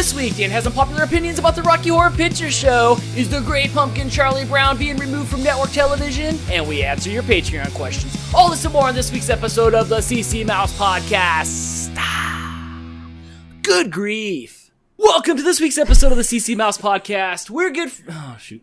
This week, Dan has unpopular opinions about the Rocky Horror Picture Show. Is the Great Pumpkin Charlie Brown being removed from network television? And we answer your Patreon questions. All this and more on this week's episode of the CC Mouse Podcast. Good grief. Welcome to this week's episode of the CC Mouse Podcast. We're good oh, shoot.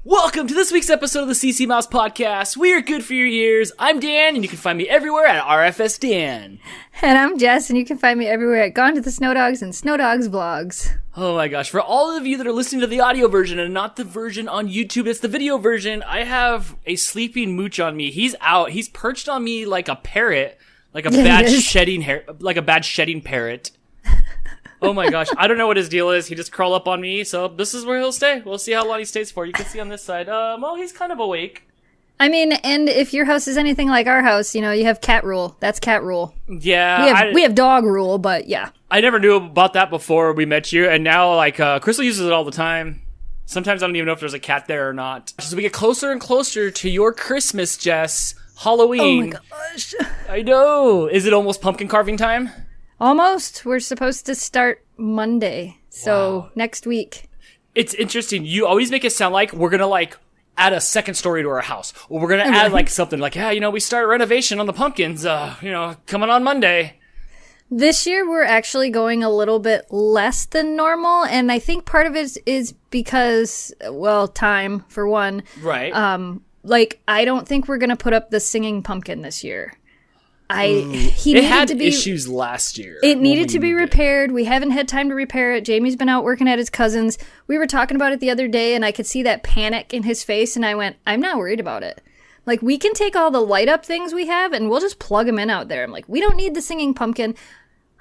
Welcome to this week's episode of the CC Mouse Podcast. We are good for your ears. I'm Dan, and you can find me everywhere at RFS Dan. And I'm Jess, and you can find me everywhere at Gone to the Snow Dogs and Snow Dogs Vlogs. Oh my gosh, for all of you that are listening to the audio version and not the version on YouTube, it's the video version, I have a sleeping mooch on me. He's out. He's perched on me like a parrot, like a bad shedding parrot. Oh my gosh, I don't know what his deal is. He just crawled up on me, so this is where he'll stay. We'll see how long he stays for. You can see on this side. Well, he's kind of awake. I mean, and if your house is anything like our house, you know, you have cat rule. That's cat rule. Yeah. We have dog rule, but yeah. I never knew about that before we met you, and now, like, Crystal uses it all the time. Sometimes I don't even know if there's a cat there or not. As we get closer and closer to your Christmas, Jess, Halloween. Oh my gosh. I know. Is it almost pumpkin carving time? Almost. We're supposed to start Monday, so next week. It's interesting. You always make it sound like we're going to, like, add a second story to our house. Or we're going to add, like, something like, yeah, you know, we start renovation on the pumpkins, coming on Monday. This year, we're actually going a little bit less than normal, and I think part of it is because, well, time, for one. Right. I don't think we're going to put up the singing pumpkin this year. It had issues last year. It needed to be repaired. We haven't had time to repair it. Jamie's been out working at his cousin's. We were talking about it the other day, and I could see that panic in his face, and I went, I'm not worried about it. Like, we can take all the light-up things we have, and we'll just plug them in out there. I'm like, we don't need the singing pumpkin.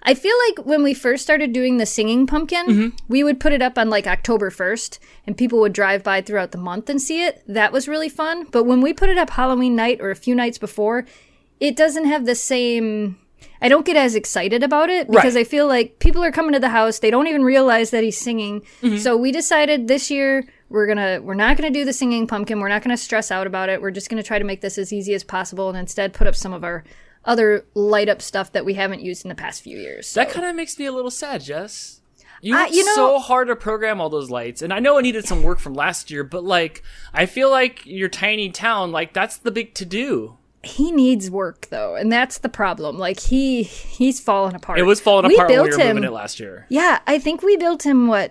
I feel like when we first started doing the singing pumpkin, we would put it up on, like, October 1st, and people would drive by throughout the month and see it. That was really fun. But when we put it up Halloween night or a few nights before, it doesn't have the same... I don't get as excited about it because I feel like people are coming to the house. They don't even realize that he's singing. So we decided this year we're not gonna do the singing pumpkin. We're not gonna stress out about it. We're just gonna try to make this as easy as possible and instead put up some of our other light up stuff that we haven't used in the past few years. So. That kind of makes me a little sad, Jess. You worked so hard to program all those lights, and I know it needed some work from last year, but like I feel like your tiny town, like that's the big to do. He needs work, though, and that's the problem. Like, he's falling apart. It was falling apart when we were moving it last year. Yeah, I think we built him, 5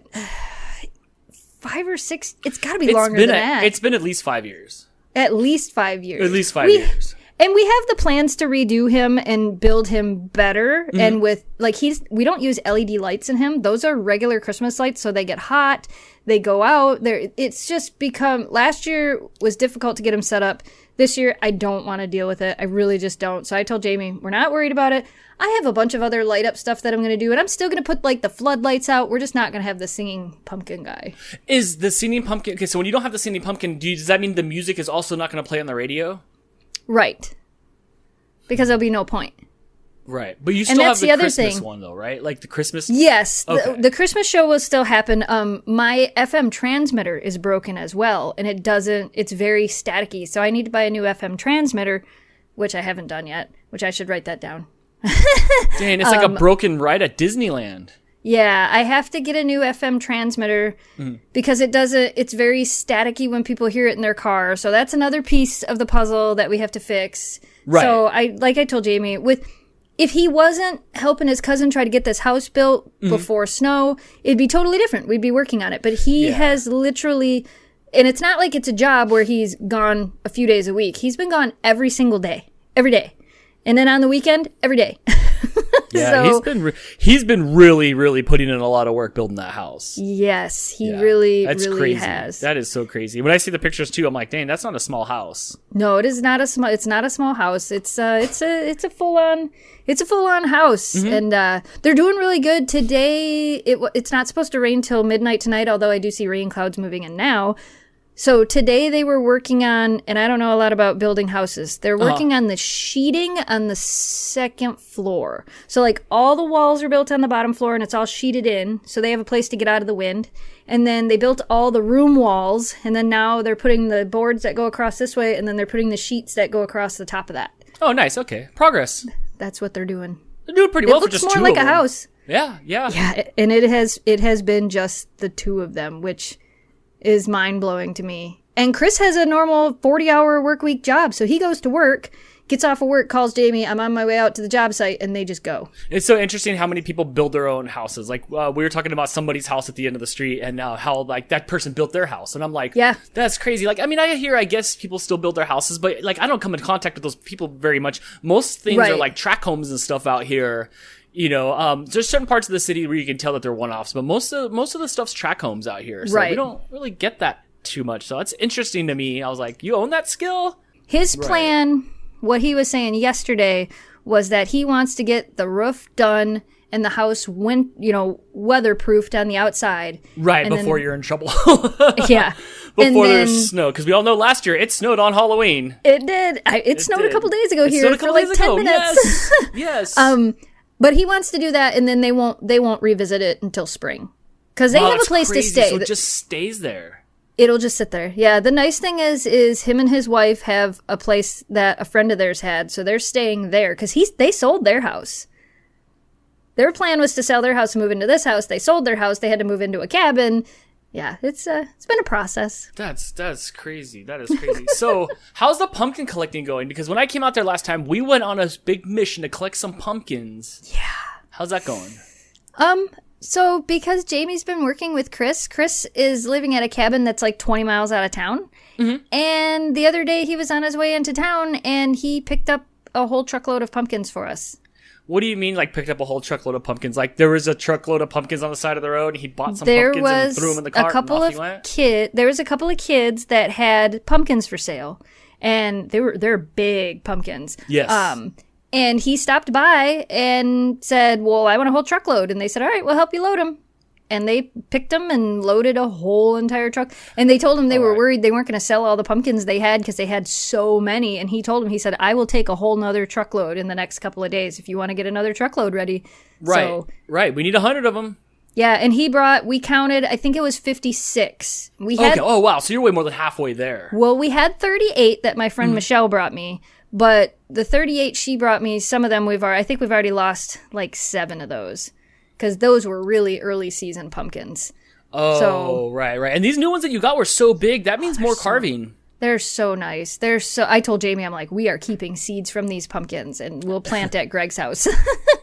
or 6? It's got to be longer than that. It's been at least 5 years. At least 5 years. At least 5 years. And we have the plans to redo him and build him better. And with, like, we don't use LED lights in him. Those are regular Christmas lights, so they get hot. They go out. It's just become... Last year was difficult to get him set up. This year, I don't want to deal with it. I really just don't. So I told Jamie, we're not worried about it. I have a bunch of other light up stuff that I'm going to do, and I'm still going to put, like, the floodlights out. We're just not going to have the singing pumpkin guy. Is the singing pumpkin... Okay, so when you don't have the singing pumpkin, does that mean the music is also not going to play on the radio? Right. Because there'll be no point. Right. But you still have the Christmas one, though, right? Like the Christmas... Yes. Okay. The Christmas show will still happen. My FM transmitter is broken as well, and it's very staticky. So I need to buy a new FM transmitter, which I haven't done yet, which I should write that down. Dang, it's like a broken ride at Disneyland. Yeah, I have to get a new FM transmitter because it's very staticky when people hear it in their car. So that's another piece of the puzzle that we have to fix. Right. So I told Jamie, if he wasn't helping his cousin try to get this house built before snow, it'd be totally different. We'd be working on it. But he has literally, and it's not like it's a job where he's gone a few days a week. He's been gone every single day, every day. And then on the weekend, every day. Yeah, so, he's been really, really putting in a lot of work building that house. Yes, he really crazy. has. That is so crazy. When I see the pictures too, I'm like, dang, that's not a small house. No, it is not a small. It's not a small house. It's a full on house, and they're doing really good today. It's not supposed to rain till midnight tonight, although I do see rain clouds moving in now. So today they were working on, and I don't know a lot about building houses. They're working on the sheeting on the second floor. So like all the walls are built on the bottom floor and it's all sheeted in. So they have a place to get out of the wind. And then they built all the room walls. And then now they're putting the boards that go across this way. And then they're putting the sheets that go across the top of that. Oh, nice. Okay. Progress. That's what they're doing. They're doing pretty well for looks just more two like of a them. house. Yeah. Yeah, and it has been just the two of them, which is mind-blowing to me. And Chris has a normal 40-hour work week job, so he goes to work, gets off of work, calls Jamie, I'm on my way out to the job site, and they just go. It's so interesting how many people build their own houses. Like, we were talking about somebody's house at the end of the street and how, like, that person built their house. And I'm like, yeah, that's crazy. Like, I mean, I guess people still build their houses, but, like, I don't come in contact with those people very much. Most things are, like, tract homes and stuff out here. You know, there's certain parts of the city where you can tell that they're one-offs, but most of the stuff's tract homes out here. So we don't really get that too much. So it's interesting to me. I was like, you own that skill? His plan... What he was saying yesterday was that he wants to get the roof done and the house weatherproofed on the outside. Right, and before you're in trouble. Yeah. Before there's snow. Because we all know last year it snowed on Halloween. It did. It snowed a couple days ago here for like 10 minutes. Yes. But he wants to do that, and then they won't revisit it until spring. Because they have a place to stay. So it just stays there. It'll just sit there. Yeah, the nice thing is him and his wife have a place that a friend of theirs had, so they're staying there because they sold their house. Their plan was to sell their house and move into this house. They sold their house. They had to move into a cabin. Yeah, it's been a process. That's crazy. That is crazy. So, how's the pumpkin collecting going? Because when I came out there last time, we went on a big mission to collect some pumpkins. Yeah. How's that going? So, because Jamie's been working with Chris is living at a cabin that's like 20 miles out of town. Mm-hmm. And the other day he was on his way into town and he picked up a whole truckload of pumpkins for us. What do you mean, like, picked up a whole truckload of pumpkins? Like, there was a truckload of pumpkins on the side of the road and he bought some pumpkins and threw them in the cart and off he went? There was a couple of kids that had pumpkins for sale. And they're big pumpkins. Yes. And he stopped by and said, well, I want a whole truckload. And they said, all right, we'll help you load them. And they picked them and loaded a whole entire truck. And they told him they were worried they weren't going to sell all the pumpkins they had because they had so many. And he told him, he said, I will take a whole nother truckload in the next couple of days if you want to get another truckload ready. Right, right. We need 100 of them. Yeah, and we counted, I think it was 56. Okay, oh wow, so you're way more than halfway there. Well, we had 38 that my friend Michelle brought me. But the 38 she brought me, some of them I think we've already lost like 7 of those. Because those were really early season pumpkins. Oh, right. And these new ones that you got were so big, that means more carving. They're so nice. I told Jamie, I'm like, we are keeping seeds from these pumpkins and we'll plant at Greg's house.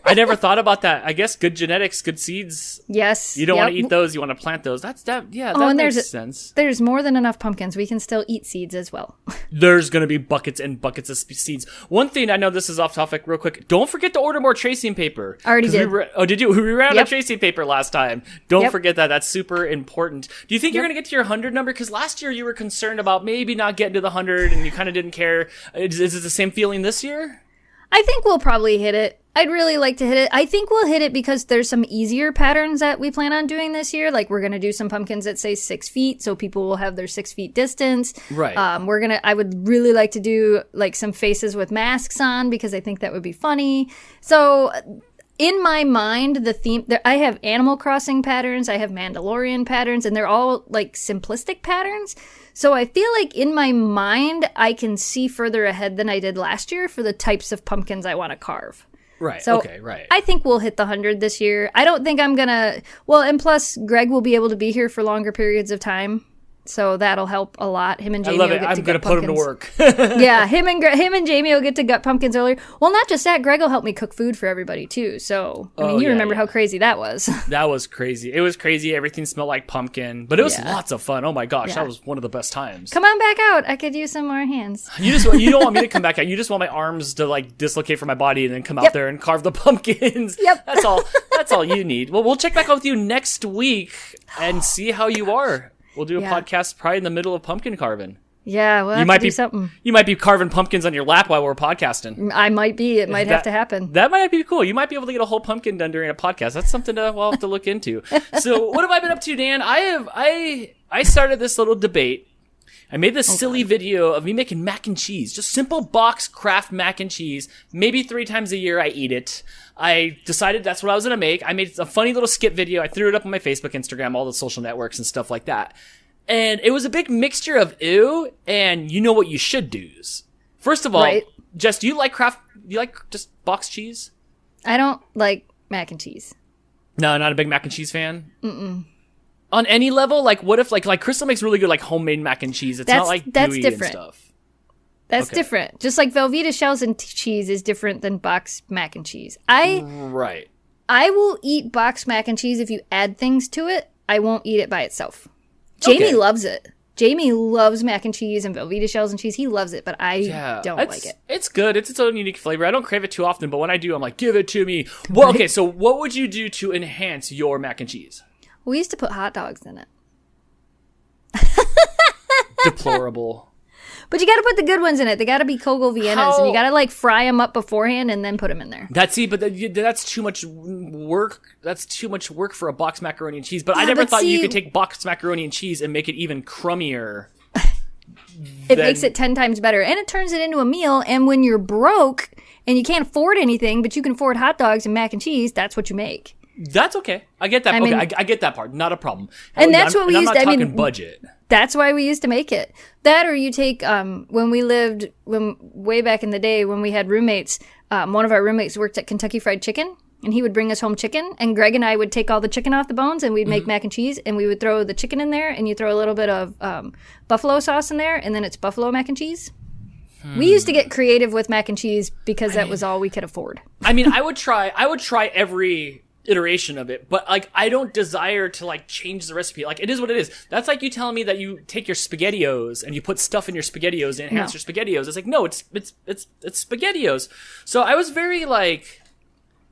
I never thought about that. I guess good genetics, good seeds. Yes. You don't want to eat those, you want to plant those. That makes sense. There's more than enough pumpkins. We can still eat seeds as well. There's going to be buckets and buckets of seeds. One thing, I know this is off topic real quick. Don't forget to order more tracing paper. Already did. Did you? We ran out of tracing paper last time. Don't forget that. That's super important. Do you think you're going to get to your 100 number? Because last year you were concerned about maybe not getting to the 100 and you kind of didn't care. Is it the same feeling this year? I think we'll probably hit it. I'd really like to hit it. I think we'll hit it because there's some easier patterns that we plan on doing this year. Like we're going to do some pumpkins that say 6 feet, so people will have their 6 feet distance. Right. I would really like to do like some faces with masks on because I think that would be funny. So in my mind, the theme, I have Animal Crossing patterns, I have Mandalorian patterns, and they're all like simplistic patterns. So I feel like in my mind, I can see further ahead than I did last year for the types of pumpkins I want to carve. Right. So okay. Right. I think we'll hit the 100 this year. I don't think I'm gonna. Well, and plus Greg will be able to be here for longer periods of time, so that'll help a lot. Him and Jamie. I love it. I'm gonna put him to work. Yeah, him and Jamie will get to gut pumpkins earlier. Well, not just that. Greg will help me cook food for everybody too. So I mean, you remember how crazy that was. That was crazy. It was crazy. Everything smelled like pumpkin, but it was lots of fun. Oh my gosh, that was one of the best times. Come on back out. I could use some more hands. You don't want me to come back out. You just want my arms to like dislocate from my body and then come out there and carve the pumpkins. Yep. That's all you need. Well, we'll check back out with you next week and see how you are. We'll do a podcast probably in the middle of pumpkin carving. Yeah, we'll have to do something. You might be carving pumpkins on your lap while we're podcasting. I might be. It might have to happen. That might be cool. You might be able to get a whole pumpkin done during a podcast. That's something we'll have to look into. So what have I been up to, Dan? I started this little debate. I made this silly video of me making mac and cheese. Just simple box craft mac and cheese. Maybe 3 times a year I eat it. I decided that's what I was going to make. I made a funny little skit video. I threw it up on my Facebook, Instagram, all the social networks and stuff like that. And it was a big mixture of ew and you know what you should do's. First of all, Jess, do you like just box cheese? I don't like mac and cheese. No, not a big mac and cheese fan? Mm-mm. On any level? Like, what if, like Crystal makes really good, like, homemade mac and cheese. It's not, like, that's gooey different. and stuff. That's different. Just like Velveeta shells and cheese is different than boxed mac and cheese. Right. I will eat boxed mac and cheese if you add things to it. I won't eat it by itself. Jamie loves it. Jamie loves mac and cheese and Velveeta shells and cheese. He loves it, but I don't like it. It's good. It's its own unique flavor. I don't crave it too often, but when I do, I'm like, give it to me. Well, okay, so what would you do to enhance your mac and cheese? We used to put hot dogs in it. Deplorable. But you got to put the good ones in it. They got to be Kogel Viennas, and you got to like fry them up beforehand and then put them in there. That's too much work. That's too much work for a boxed macaroni and cheese. But I never thought you could take boxed macaroni and cheese and make it even crummier. It makes it 10 times better, and it turns it into a meal. And when you're broke and you can't afford anything, but you can afford hot dogs and mac and cheese, that's what you make. That's okay. I get that. I get that part. Not a problem. And that's what we used. I'm not talking budget. That's why we used to make it. That, or you take way back in the day when we had roommates. One of our roommates worked at Kentucky Fried Chicken, and he would bring us home chicken. And Greg and I would take all the chicken off the bones, and we'd make mac and cheese, and we would throw the chicken in there, and you throw a little bit of buffalo sauce in there, and then it's buffalo mac and cheese. We used to get creative with mac and cheese because that was all we could afford. I mean, I would try every iteration of it, but like I don't desire to like change the recipe. Like, it is what it is. That's like you telling me that you take your SpaghettiOs and you put stuff in your SpaghettiOs and enhance your SpaghettiOs. It's like, no, it's SpaghettiOs. So I was very like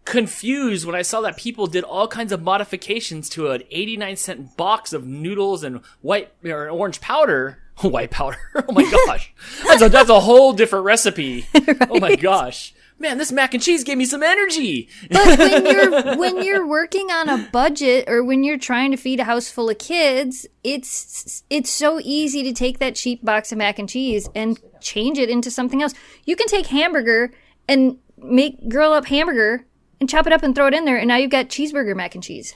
confused when I saw that people did all kinds of modifications to an 89-cent box of noodles and white or orange powder. White powder. Oh my gosh. That's a whole different recipe. Right? Oh my gosh. Man, this mac and cheese gave me some energy. But when you're working on a budget, or when you're trying to feed a house full of kids, it's so easy to take that cheap box of mac and cheese and change it into something else. You can take hamburger and grill up hamburger and chop it up and throw it in there, and now you've got cheeseburger mac and cheese.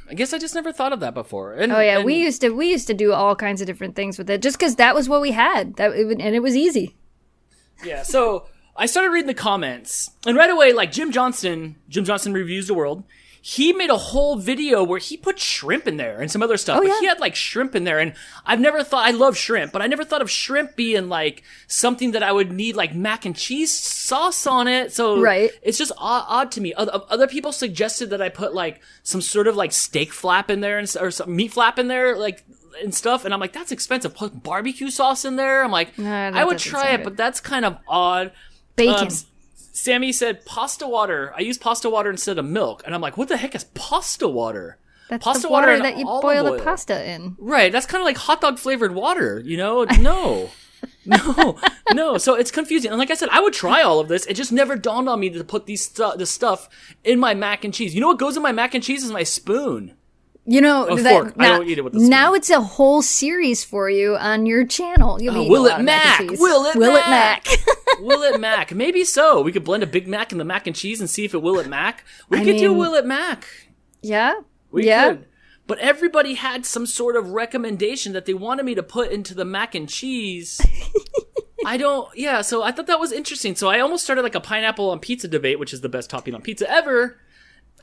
I guess I just never thought of that before. We used to do all kinds of different things with it, just because that was what we had, and it was easy. Yeah, so I started reading the comments, and right away, like Jim Johnson Reviews the World, he made a whole video where he put shrimp in there and some other stuff. He had like shrimp in there, and I love shrimp, but I never thought of shrimp being like something that I would need like mac and cheese sauce on it. So it's just odd to me. Other people suggested that I put like some sort of like steak flap in there or some meat flap in there, like, and stuff. And I'm like, that's expensive. Put barbecue sauce in there. I'm like, I would try it, but that's kind of odd. Bacon. Sammy said pasta water. I use pasta water instead of milk. And I'm like, what the heck is pasta water? That's pasta the water and that you olive boil oil. the pasta in. Right. That's kind of like hot dog flavored water, you know? No. No. So it's confusing. And like I said, I would try all of this. It just never dawned on me to put this stuff in my mac and cheese. You know what goes in my mac and cheese is my spoon. You know, fork. I don't eat it with the spoon. Now it's a whole series for you on your channel. You'll be Will it Mac? Will it Mac? Mac? Will it Mac? Maybe so. We could blend a Big Mac in the mac and cheese and see if it will it Mac. We could do Will it Mac. Yeah. We could. But everybody had some sort of recommendation that they wanted me to put into the mac and cheese. So I thought that was interesting. So I almost started like a pineapple on pizza debate, which is the best topping on pizza ever.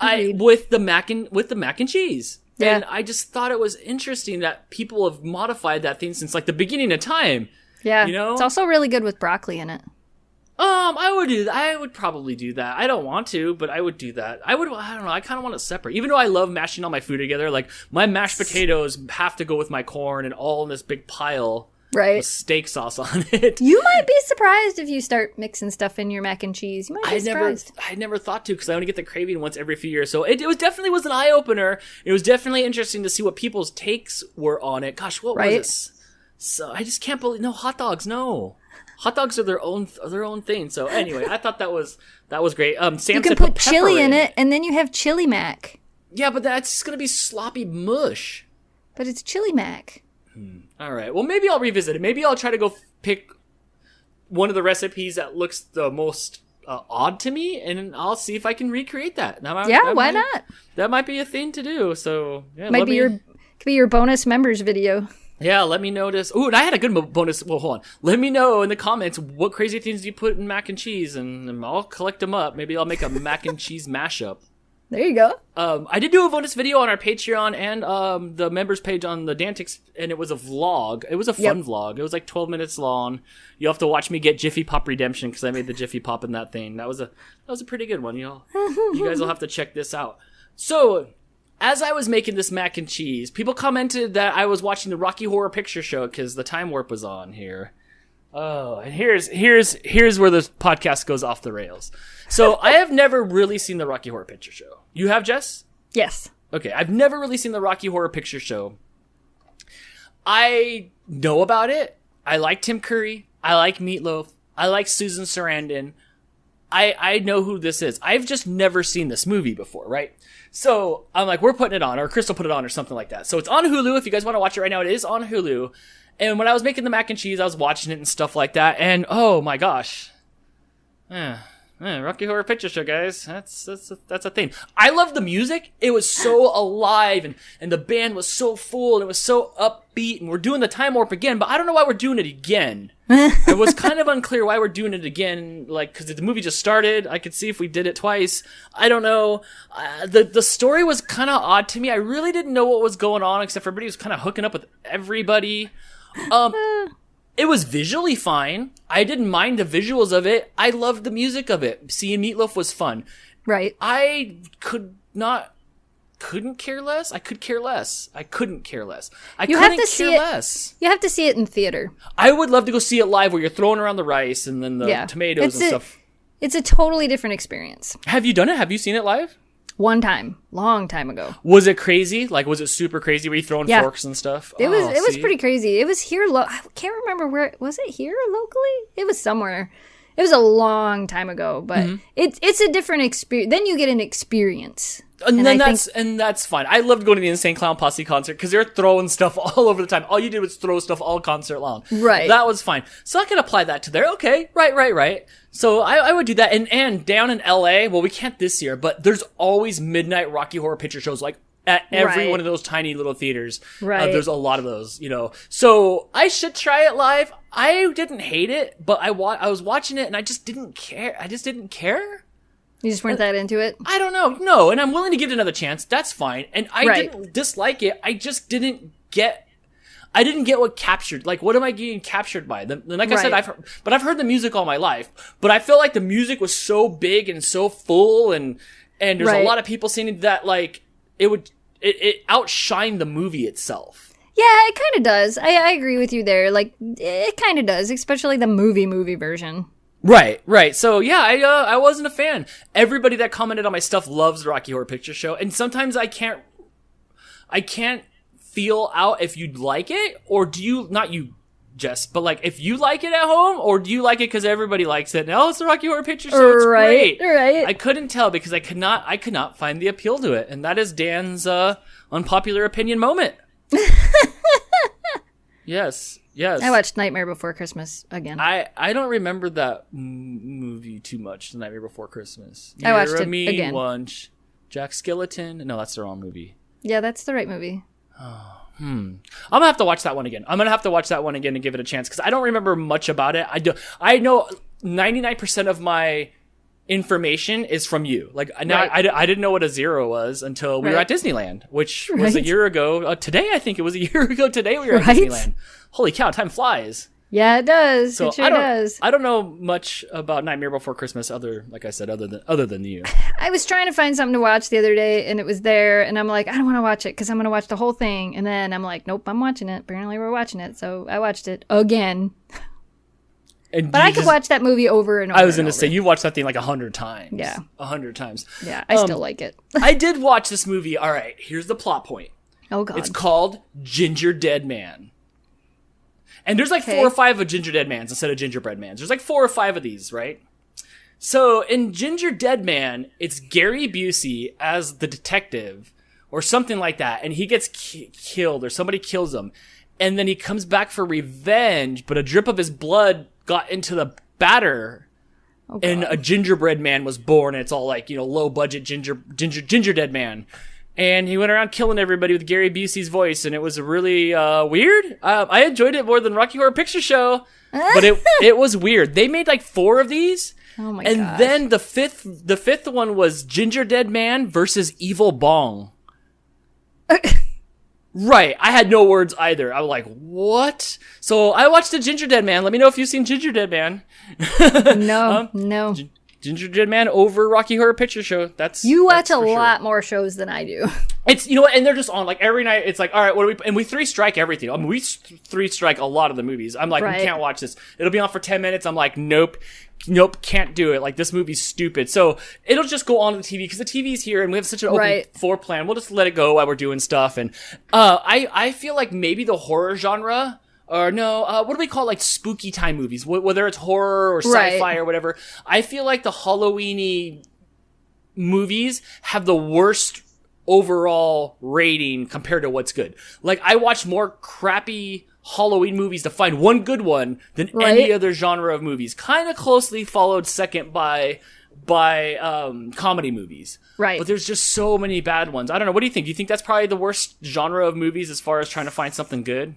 With the mac and cheese. Yeah. And I just thought it was interesting that people have modified that thing since like the beginning of time. Yeah. You know? It's also really good with broccoli in it. I would probably do that. I don't want to, but I would do that. I don't know. I kind of want it separate. Even though I love mashing all my food together, like my mashed potatoes have to go with my corn and all in this big pile. Right. With steak sauce on it. You might be surprised if you start mixing stuff in your mac and cheese. You might be surprised. I never thought to, because I only get the craving once every few years. So it definitely was an eye opener. It was definitely interesting to see what people's takes were on it. Gosh, what was this? So I just can't believe hot dogs. No, hot dogs are their own thing. So anyway, I thought that was great. Sam you can said put chili in it, and then you have chili mac. Yeah, but that's just gonna be sloppy mush. But it's chili mac. All right. Well, maybe I'll revisit it. Maybe I'll try to go pick one of the recipes that looks the most odd to me, and I'll see if I can recreate that. Why not? That might be a thing to do. So yeah, could be your bonus members video. Yeah, let me know this. Ooh, and I had a good bonus. Well, hold on. Let me know in the comments what crazy things you put in mac and cheese, and I'll collect them up. Maybe I'll make a mac and cheese mashup. There you go. I did do a bonus video on our Patreon and the members page on the Dantix, and it was a vlog. It was a fun vlog. It was like 12 minutes long. You'll have to watch me get Jiffy Pop redemption because I made the Jiffy Pop in that thing. That was a pretty good one. You guys will have to check this out. So, as I was making this mac and cheese, people commented that I was watching the Rocky Horror Picture Show because the time warp was on here. Oh, and here's where the podcast goes off the rails. So I have never really seen the Rocky Horror Picture Show. You have, Jess? Yes. Okay, I've never really seen the Rocky Horror Picture Show. I know about it. I like Tim Curry. I like Meatloaf. I like Susan Sarandon. I know who this is. I've just never seen this movie before, right? So I'm like, we're putting it on, or Crystal put it on, or something like that. So it's on Hulu. If you guys want to watch it right now, it is on Hulu. And when I was making the mac and cheese, I was watching it and stuff like that. And oh my gosh. Rocky Horror Picture Show, guys. That's a thing. I love the music. It was so alive, and the band was so full, and it was so upbeat, and we're doing the time warp again, but I don't know why we're doing it again. It was kind of unclear why we're doing it again, like, because the movie just started. I could see if we did it twice. I don't know. The story was kind of odd to me. I really didn't know what was going on, except for everybody was kind of hooking up with everybody. It was visually fine. I didn't mind the visuals of it. I loved the music of it. Seeing Meatloaf was fun. Right. I couldn't care less. I could care less. I couldn't care less. You have to see it. You have to see it in theater. I would love to go see it live where you're throwing around the rice and then the tomatoes and stuff. It's a totally different experience. Have you done it? Have you seen it live? One time. Long time ago. Was it crazy? Like, was it super crazy? Were you throwing forks and stuff? It was pretty crazy. It was here. I can't remember where. Was it here locally? It was somewhere. It was a long time ago, but it's a different experience. Then you get an experience. And that's fine. I loved going to the Insane Clown Posse concert because they're throwing stuff all over the time. All you did was throw stuff all concert long. Right. That was fine. So I can apply that to there. Okay. Right. So I would do that. And down in LA, well, we can't this year, but there's always midnight Rocky Horror Picture Shows, like at every one of those tiny little theaters. Right. There's a lot of those, So I should try it live. I didn't hate it, but I was watching it and I just didn't care. You just weren't that into it? I don't know. No, and I'm willing to give it another chance. That's fine. And I didn't dislike it. I just didn't get what captured. Like, what am I getting captured by? Like I said, I've heard the music all my life. But I felt like the music was so big and so full, and there's a lot of people saying that like it outshined the movie itself. Yeah, it kind of does. I agree with you there. Like, it kind of does, especially the movie version. Right. So yeah, I wasn't a fan. Everybody that commented on my stuff loves the Rocky Horror Picture Show, and sometimes I can't feel out if you'd like it, or do you, not you, Jess, but like if you like it at home, or do you like it because everybody likes it? No, it's the Rocky Horror Picture Show. It's great. Right. I couldn't tell because I could not find the appeal to it, and that is Dan's unpopular opinion moment. Yes. I watched Nightmare Before Christmas again. I don't remember that movie too much, The Nightmare Before Christmas. I watched it mean again. Lunch. Jack Skellington? No, that's the wrong movie. Yeah, that's the right movie. I'm gonna have to watch that one again. And give it a chance because I don't remember much about it. I know 99% of my information is from you. Like, I didn't know what a zero was until we were at Disneyland, which was a year ago. Today, I think it was a year ago today we were at Disneyland. Holy cow, time flies. Yeah, it does. So it sure does. I don't know much about Nightmare Before Christmas other than you. I was trying to find something to watch the other day, and it was there, and I'm like, I don't want to watch it because I'm going to watch the whole thing. And then I'm like, nope, I'm watching it. Apparently we're watching it. So I watched it again. But I could watch that movie over and over. I was going to say, you watched that thing like 100 times. Yeah. 100 times. Yeah, I still like it. I did watch this movie. All right, here's the plot point. Oh, God. It's called Ginger Dead Man. And there's like 4 or 5 of Ginger Dead Mans instead of Gingerbread Mans. There's like 4 or 5 of these, right? So in Ginger Dead Man, it's Gary Busey as the detective or something like that. And he gets killed or somebody kills him. And then he comes back for revenge, but a drip of his blood got into the batter. And a gingerbread man was born. And it's all like, low budget ginger Dead Man. and he went around killing everybody with Gary Busey's voice, and it was really weird. I enjoyed it more than Rocky Horror Picture Show, but it was weird. They made like 4 of these. Oh my and gosh. then the fifth one was Ginger Dead Man versus Evil Bong. Right, I had no words either. I was like, what? So I watched the Ginger Dead Man. Let me know if you've seen Ginger Dead Man. No. Ginger Dead Man over Rocky Horror Picture Show. You watch a for lot sure. more shows than I do. It's, you know what, and they're just on, like, every night. It's like, all right, what do we, and we 3-strike everything. I mean, we 3-strike a lot of the movies. I'm like, Right. we can't watch this. It'll be on for 10 minutes. I'm like, nope, can't do it. Like, this movie's stupid. So it'll just go on to the TV, because the TV's here, and we have such an open Right. floor plan. We'll just let it go while we're doing stuff. And I feel like maybe the horror genre, or no, what do we call, like, spooky time movies? Whether it's horror or sci-fi Right. or whatever. I feel like the Halloween-y movies have the worst overall rating compared to what's good. Like, I watch more crappy Halloween movies to find one good one than any Right. other genre of movies. Kind of closely followed second by comedy movies. Right. But there's just so many bad ones. I don't know. What do you think? Do you think that's probably the worst genre of movies as far as trying to find something good?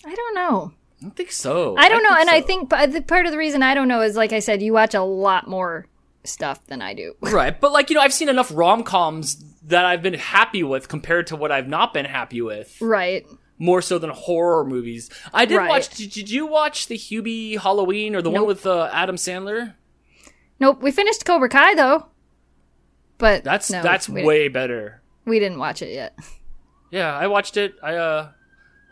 I don't know. I don't think so. I don't know, and I so. think part of the reason I don't know is, like I said, you watch a lot more stuff than I do. Right, but like, you know, I've seen enough rom-coms that I've been happy with compared to what I've not been happy with. Right. More so than horror movies. I did Right. watch, did you watch the Hubie Halloween or the one Nope. with Adam Sandler? Nope. We finished Cobra Kai though, but That's no, we way better. we didn't watch it yet. Yeah, I watched it.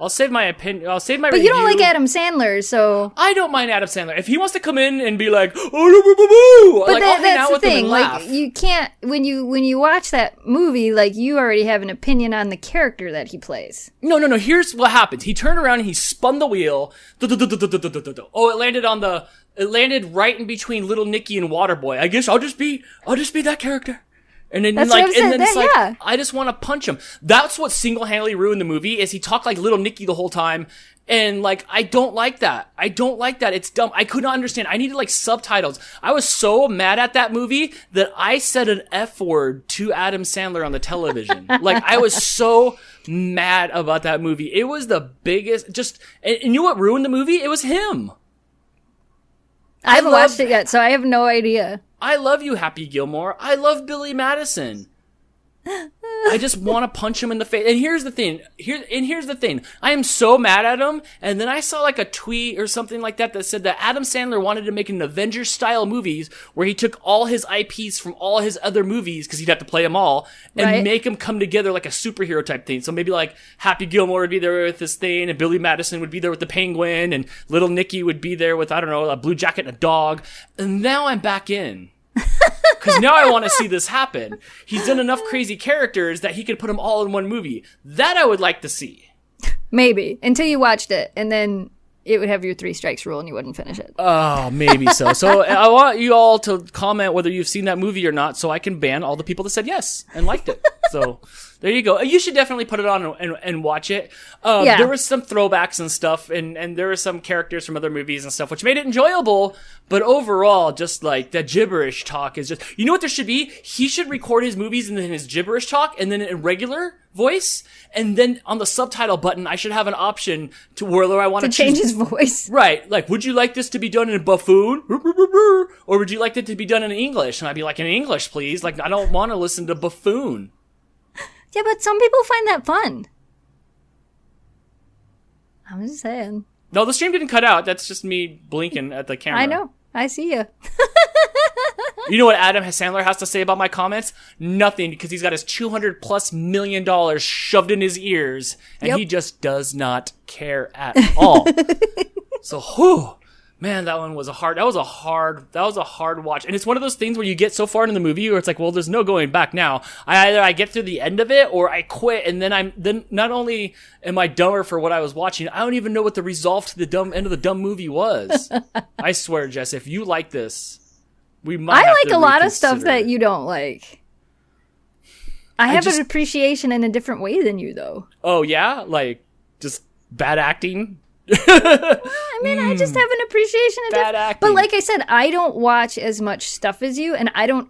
I'll save my opinion. I'll save my But review. you don't like Adam Sandler, so. I don't mind Adam Sandler. If he wants to come in and be like, oh, boo, boo, boo, But like, I'll hang that's out the with him thing. and Like, laugh. you can't when you watch that movie, like, you already have an opinion on the character that he plays. No. Here's what happened. He turned around and he spun the wheel. Oh, it landed right in between Little Nicky and Waterboy. I guess I'll just be that character. And then That's like, what I'm saying. and then it's That- like, yeah. I just want to punch him. That's what single-handedly ruined the movie. Is he talked like Little Nicky the whole time, and like, I don't like that. It's dumb. I could not understand. I needed like subtitles. I was so mad at that movie that I said an F word to Adam Sandler on the television. Like, I was so mad about that movie. It was the biggest. And you know what ruined the movie? It was him. I haven't love- watched it yet, so I have no idea. I love you, Happy Gilmore. I love Billy Madison. I just want to punch him in the face. And here's the thing. Here's the thing. I am so mad at him. And then I saw like a tweet or something like that that said that Adam Sandler wanted to make an Avengers-style movies where he took all his IPs from all his other movies, because he'd have to play them all, and Right. make them come together like a superhero type thing. So maybe like Happy Gilmore would be there with this thing, and Billy Madison would be there with the penguin, and Little Nicky would be there with, I don't know, a blue jacket and a dog. And now I'm back in. Because now I want to see this happen. He's done enough crazy characters that he could put them all in one movie. That I would like to see. Maybe until you watched it, and then it would have your 3 strikes rule, and you wouldn't finish it. Oh, maybe so. So I want you all to comment whether you've seen that movie or not, so I can ban all the people that said yes and liked it. So there you go. You should definitely put it on and watch it. Yeah. There was some throwbacks and stuff, and there were some characters from other movies and stuff, which made it enjoyable. But overall, just like that gibberish talk is just, you know what there should be? He should record his movies and then his gibberish talk, and then in regular voice, and then on the subtitle button, I should have an option to where I want To to change his voice. Right, like, would you like this to be done in buffoon? Or would you like it to be done in English? And I'd be like, in English, please. Like, I don't want to listen to buffoon. Yeah, but some people find that fun. I'm just saying. No, the stream didn't cut out. That's just me blinking at the camera. I know. I see you. You know what Adam Sandler has to say about my comments? Nothing, because he's got his $200+ million shoved in his ears, and Yep. he just does not care at all. So, whew. Man, that was a hard watch. And it's one of those things where you get so far into the movie where it's like, well, there's no going back now. I get through the end of it or I quit, and then not only am I dumber for what I was watching, I don't even know what the resolve to the end of the dumb movie was. I swear, Jess, if you like this, we might I have like to a lot of stuff reconsider. that you don't like. I have an appreciation in a different way than you, though. Oh, yeah? Like, just bad acting? I mean, I just have an appreciation in Bad different. acting. But like I said, I don't watch as much stuff as you, and I don't.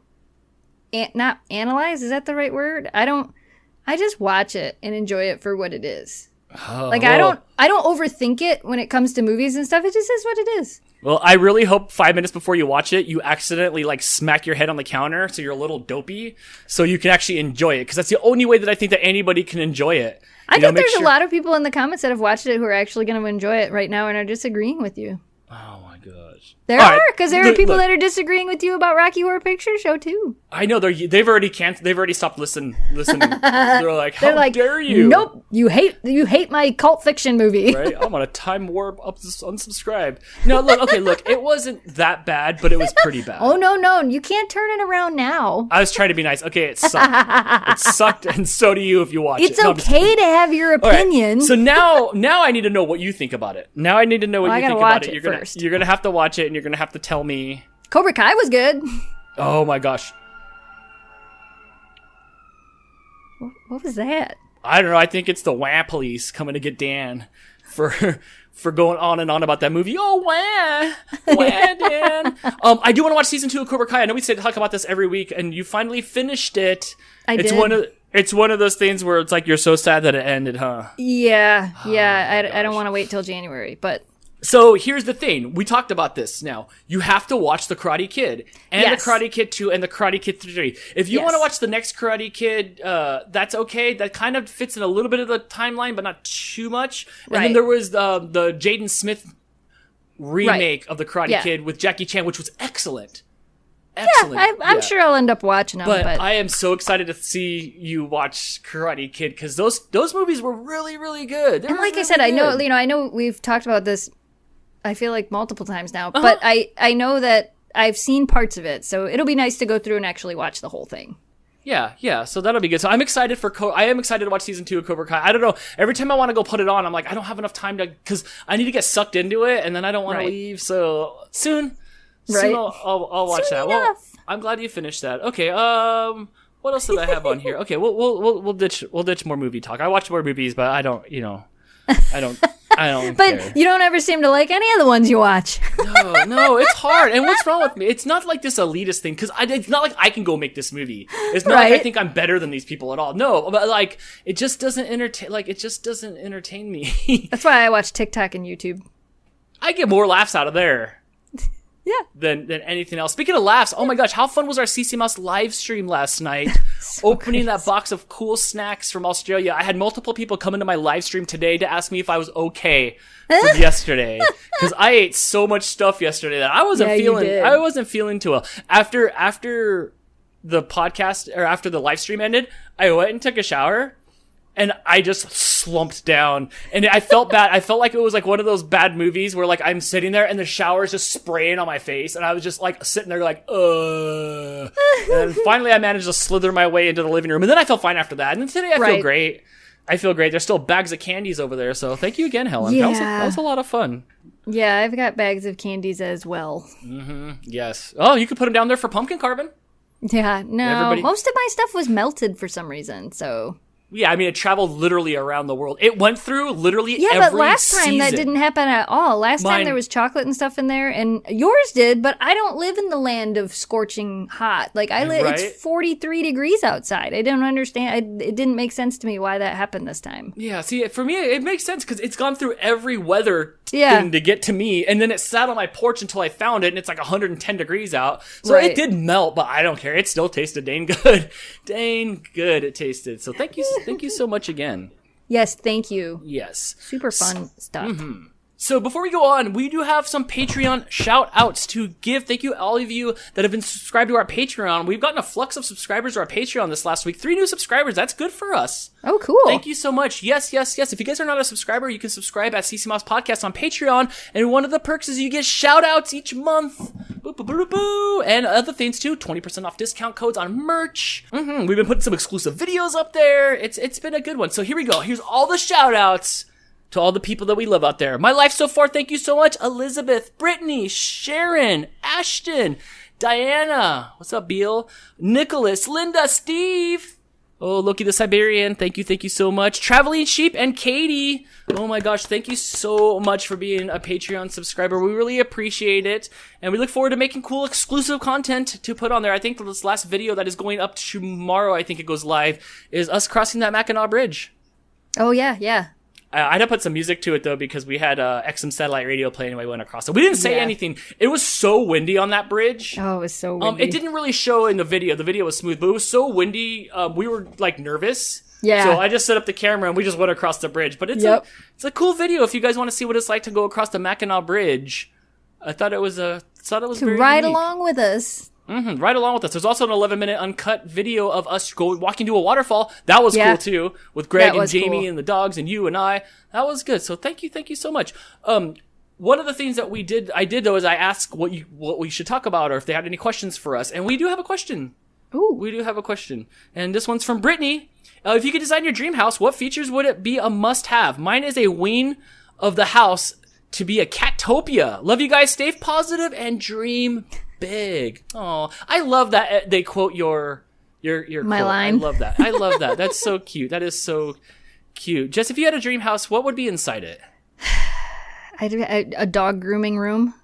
not analyze. Is that the right word? I just watch it and enjoy it for what it is. Like, I don't overthink it when it comes to movies and stuff. It just is what it is. Well, I really hope 5 minutes before you watch it, you accidentally like smack your head on the counter so you're a little dopey, so you can actually enjoy it. Because that's the only way that I think that anybody can enjoy it. I think there's a lot of people in the comments that have watched it who are actually going to enjoy it right now and are disagreeing with you. Oh my gosh. There are, because there are people that are disagreeing with you about Rocky Horror Picture Show too. I know they've already stopped listening. They're like, how dare you? Nope, you hate my cult fiction movie. Right? I'm on a time warp. Unsubscribe. No, look. It wasn't that bad, but it was pretty bad. Oh no, you can't turn it around now. I was trying to be nice. Okay, it sucked. It sucked, and so do you if you watch it. It's okay to have your opinion. Right. So now I need to know what you think about it. Now I need to know what you think about it. You're gonna have to watch it, and you're gonna have to tell me. Cobra Kai was good. Oh my gosh. What was that? I don't know. I think it's the Wah police coming to get Dan for going on and on about that movie. Oh, Wah Dan. I do want to watch season 2 of Cobra Kai. I know we say to talk about this every week, and you finally finished it. I did. It's one of those things where it's like you're so sad that it ended, huh? Yeah. I don't want to wait till January, but. So here's the thing. We talked about this now. You have to watch The Karate Kid and The Karate Kid 2 and The Karate Kid 3. If you want to watch the next Karate Kid, that's okay. That kind of fits in a little bit of the timeline, but not too much. And then there was the Jaden Smith remake of The Karate Kid with Jackie Chan, which was excellent. Excellent. Yeah, I'm sure I'll end up watching them. But I am so excited to see you watch Karate Kid because those movies were really, really good. And like I said, good. I know we've talked about this, I feel like multiple times now, but I know that I've seen parts of it, so it'll be nice to go through and actually watch the whole thing. Yeah, so that'll be good. So I'm excited I am excited to watch season 2 of Cobra Kai. I don't know, every time I want to go put it on, I'm like, I don't have enough time because I need to get sucked into it, and then I don't want to leave, so soon I'll watch that. Well, I'm glad you finished that. Okay, what else did I have on here? Okay, we'll ditch more movie talk. I watch more movies, but I don't but care. You don't ever seem to like any of the ones you watch. No, it's hard. And what's wrong with me? It's not like this elitist thing, because it's not like I can go make this movie. It's not like I think I'm better than these people at all. No, but like it just doesn't entertain me. That's why I watch TikTok and YouTube. I get more laughs out of there. Yeah. Than anything else. Speaking of laughs, oh my gosh, how fun was our CC Mouse live stream last night? Opening that box of cool snacks from Australia. I had multiple people come into my live stream today to ask me if I was okay from yesterday. Because I ate so much stuff yesterday that I wasn't feeling too well. After the podcast, or after the live stream ended, I went and took a shower. And I just slumped down, and I felt bad. I felt like it was like one of those bad movies where like I'm sitting there and the shower is just spraying on my face, and I was just like sitting there like, And finally I managed to slither my way into the living room, and then I felt fine after that. And then today I feel great. There's still bags of candies over there, so thank you again, Helen. Yeah. That was a lot of fun. Yeah, I've got bags of candies as well. Mm-hmm. Yes. Oh, you could put them down there for pumpkin carving. Yeah, no. Most of my stuff was melted for some reason, so... Yeah, I mean, it traveled literally around the world. It went through literally every season. Yeah, but last time that didn't happen at all. Last time there was chocolate and stuff in there, and yours did, but I don't live in the land of scorching hot. Like, it's 43 degrees outside. I don't understand. It didn't make sense to me why that happened this time. Yeah, see, for me, it makes sense because it's gone through every weather thing to get to me, and then it sat on my porch until I found it, and it's like 110 degrees out. So it did melt, but I don't care. It still tasted dang good. Dang good it tasted. So thank you so much again. Yes, thank you. Yes. Super fun stuff. Mm-hmm. So before we go on, we do have some Patreon shout outs to give. Thank you all of you that have been subscribed to our Patreon. We've gotten a flux of subscribers to our Patreon this last week. 3 new subscribers. That's good for us. Oh, cool. Thank you so much. Yes. If you guys are not a subscriber, you can subscribe at CC Mouse Podcast on Patreon. And one of the perks is you get shout outs each month. Boo, boo, boo, boo. And other things too. 20% off discount codes on merch. We've been putting some exclusive videos up there. It's been a good one. So here we go. Here's all the shout outs to all the people that we love out there. My life so far, thank you so much. Elizabeth, Brittany, Sharon, Ashton, Diana, what's up, Beal? Nicholas, Linda, Steve. Oh, Loki the Siberian, thank you so much. Traveling Sheep and Katie, oh my gosh, thank you so much for being a Patreon subscriber. We really appreciate it, and we look forward to making cool exclusive content to put on there. I think this last video that is going up tomorrow, I think it goes live, is us crossing that Mackinac Bridge. Oh, yeah. I had to put some music to it, though, because we had XM satellite radio playing and we went across it. We didn't say anything. It was so windy on that bridge. Oh, it was so windy. It didn't really show in the video. The video was smooth, but it was so windy. We were, like, nervous. Yeah. So I just set up the camera and we just went across the bridge. But it's a cool video if you guys want to see what it's like to go across the Mackinac Bridge. I thought it was to very ride unique. along with us. Right along with us. There's also an 11-minute uncut video of us walking to a waterfall. That was cool too, with Greg and Jamie and the dogs and you and I. That was good. So thank you so much. One of the things that I did though, is I asked what we should talk about, or if they had any questions for us, and we do have a question. Ooh. We do have a question, and this one's from Brittany. If you could design your dream house, what features would it be a must-have? Mine is a wing of the house to be a catopia. Love you guys. Stay positive and dream big. Oh, I love that they quote your my quote. line. I love that. That's so cute. That is so cute. Jess, if you had a dream house, what would be inside it? A dog grooming room.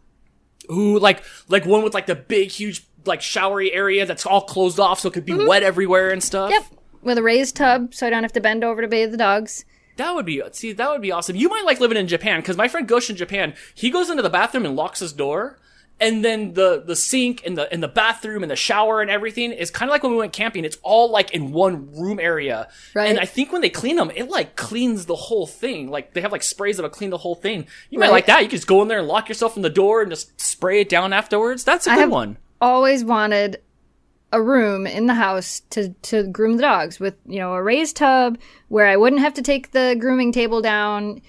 Ooh, like one with like the big, huge, like showery area that's all closed off, so it could be wet everywhere and stuff. Yep, with a raised tub, so I don't have to bend over to bathe the dogs. That would be awesome. You might like living in Japan, because my friend Ghosh in Japan, he goes into the bathroom and locks his door. And then the sink and the bathroom and the shower and everything is kind of like when we went camping. It's all like in one room area. Right. And I think when they clean them, it like cleans the whole thing. Like they have like sprays that'll clean the whole thing. You might like that. You can just go in there and lock yourself in the door and just spray it down afterwards. That's a good one. Always wanted a room in the house to groom the dogs with, a raised tub where I wouldn't have to take the grooming table down,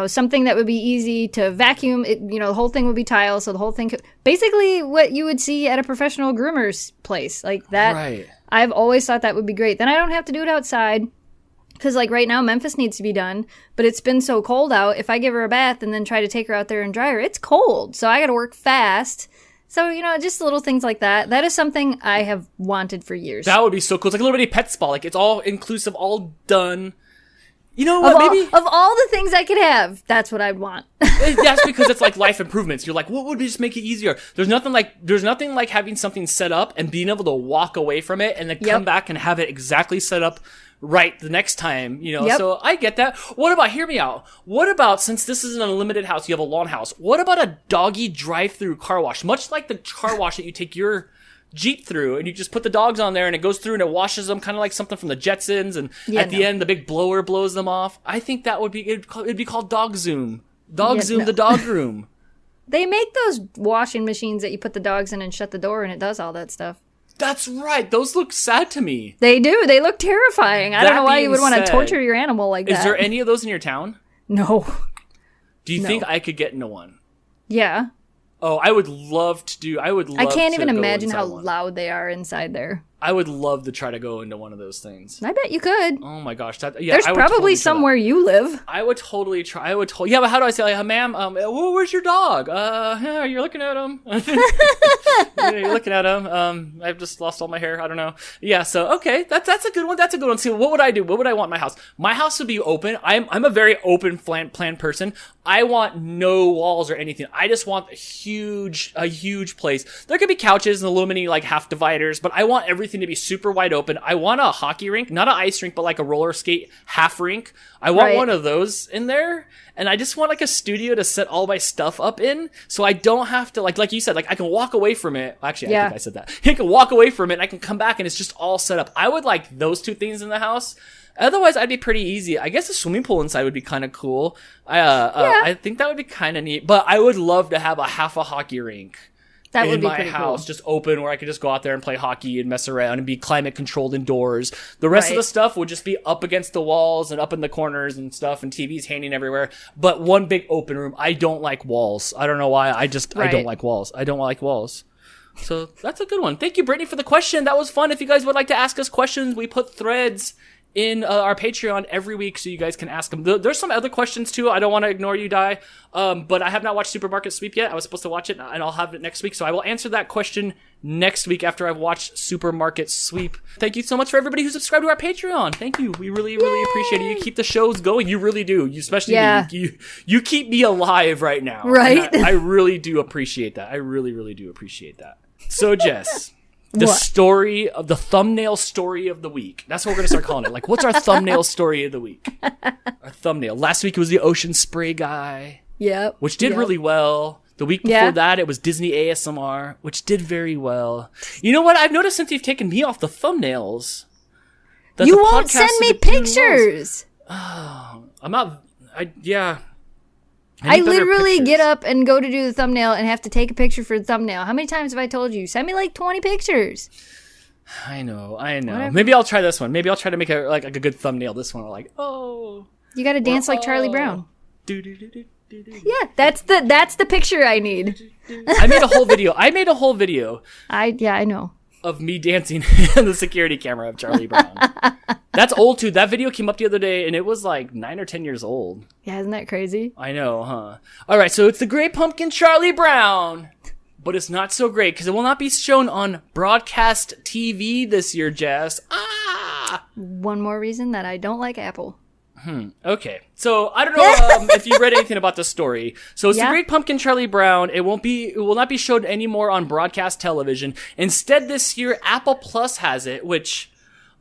something that would be easy to vacuum. It, the whole thing would be tile, so the whole thing basically what you would see at a professional groomer's place like that. Right. I've always thought that would be great. Then I don't have to do it outside because like right now Memphis needs to be done, but it's been so cold out. If I give her a bath and then try to take her out there and dry her, it's cold. So I got to work fast. So, just little things like that. That is something I have wanted for years. That would be so cool. It's like a little bitty pet spa. Like, it's all inclusive, all done. You know what, of all the things I could have, that's what I'd want. That's because it's like life improvements. You're like, what would just make it easier? There's nothing like having something set up and being able to walk away from it and then come back and have it exactly set up right the next time, so I get that. Hear me out. What about, since this is an unlimited house, you have a lawn house, what about a doggy drive-through car wash? Much like the car wash that you take your Jeep through, and you just put the dogs on there and it goes through and it washes them, kind of like something from the Jetsons, and the end the big blower blows them off. I think that would be, it'd be called Dog Zoom. The dog room. They make those washing machines that you put the dogs in and shut the door and it does all that stuff. That's right. Those look sad to me. They do. They look terrifying. I don't know why you would want to torture your animal like that. Is there any of those in your town? No. Do you think I could get into one? Yeah. Oh, I would love to I can't even imagine how loud they are inside there. I would love to try to go into one of those things. I bet you could. Oh my gosh. There's probably somewhere you live. I would totally try. Yeah, but how do I say, like, ma'am, where's your dog? You're looking at him. You're looking at him. I've just lost all my hair. I don't know. Yeah, so, okay. That's a good one. That's a good one. See, what would I do? What would I want in my house? My house would be open. I'm a very open plan person. I want no walls or anything. I just want a huge place. There could be couches and the little mini, like, half dividers, but I want everything to be super wide open. I want a hockey rink, not an ice rink, but like a roller skate half rink. I want one of those in there, and I just want like a studio to set all my stuff up in, so I don't have to like you said, like I can walk away from it. Actually, I think I said that. I can walk away from it and I can come back and it's just all set up. I would like those two things in the house. Otherwise, I'd be pretty easy. I guess a swimming pool inside would be kind of cool. I think that would be kind of neat, but I would love to have half a hockey rink. That would be my house, cool. Just open where I could just go out there and play hockey and mess around and be climate controlled indoors. The rest of the stuff would just be up against the walls and up in the corners and stuff, and TVs hanging everywhere. But one big open room. I don't like walls. I don't know why. I don't like walls. I don't like walls. So that's a good one. Thank you, Brittany, for the question. That was fun. If you guys would like to ask us questions, we put threads in our Patreon every week so you guys can ask them. There's some other questions too. I don't want to ignore you, Di. But I have not watched Supermarket Sweep yet. I was supposed to watch it, and I'll have it next week. So I will answer that question next week after I've watched Supermarket Sweep. Thank you so much for everybody who subscribed to our Patreon. Thank you. We really, really appreciate it. You keep the shows going. You really do. You especially you keep me alive right now. Right. I really do appreciate that. I really, really do appreciate that. So, Jess. The story of the thumbnail story of the week. That's what we're going to start calling it. Like, what's our thumbnail story of the week? Our thumbnail. Last week it was the ocean spray guy. Yep. Which did really well. The week before that, it was Disney ASMR, which did very well. You know what? I've noticed since you've taken me off the thumbnails. That you won't send me pictures. Oh, I'm not. Yeah. I literally get up and go to do the thumbnail and have to take a picture for the thumbnail. How many times have I told you? Send me like 20 pictures. I know. Whatever. Maybe I'll try this one. Maybe I'll try to make a good thumbnail. This one, like, you got to dance like Charlie Brown. Yeah, that's the picture I need. I made a whole video. I know. Of me dancing in the security camera of Charlie Brown. That's old too. That video came up the other day and it was like 9 or 10 years old. Yeah, isn't that crazy? I know, huh? All right, so it's the Great Pumpkin Charlie Brown. But it's not so great because it will not be shown on broadcast TV this year, Jess. One more reason that I don't like Apple. Okay. So I don't know if you read anything about the story. So it's the Great Pumpkin Charlie Brown. It will not be showed anymore on broadcast television. Instead, this year Apple Plus has it, which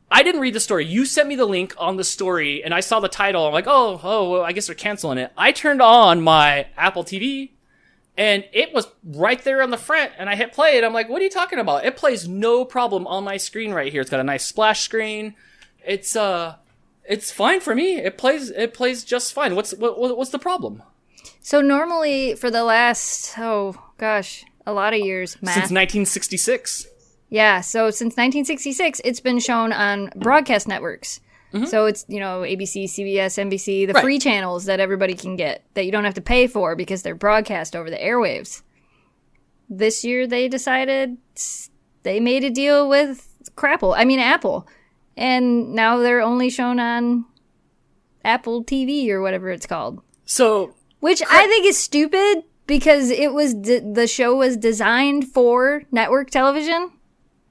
I didn't read the story. You sent me the link on the story, and I saw the title. I'm like, well, I guess they're canceling it. I turned on my Apple TV, and it was right there on the front, and I hit play, and I'm like, what are you talking about? It plays no problem on my screen right here. It's got a nice splash screen. It's fine for me. It plays just fine. What's the problem? So normally for the last a lot of years, since 1966. Yeah, so since 1966, it's been shown on broadcast networks. Mm-hmm. So it's ABC, CBS, NBC, the free channels that everybody can get that you don't have to pay for because they're broadcast over the airwaves. This year they decided they made a deal with Apple. And now they're only shown on Apple TV or whatever it's called. Which I think is stupid because it was the show was designed for network television.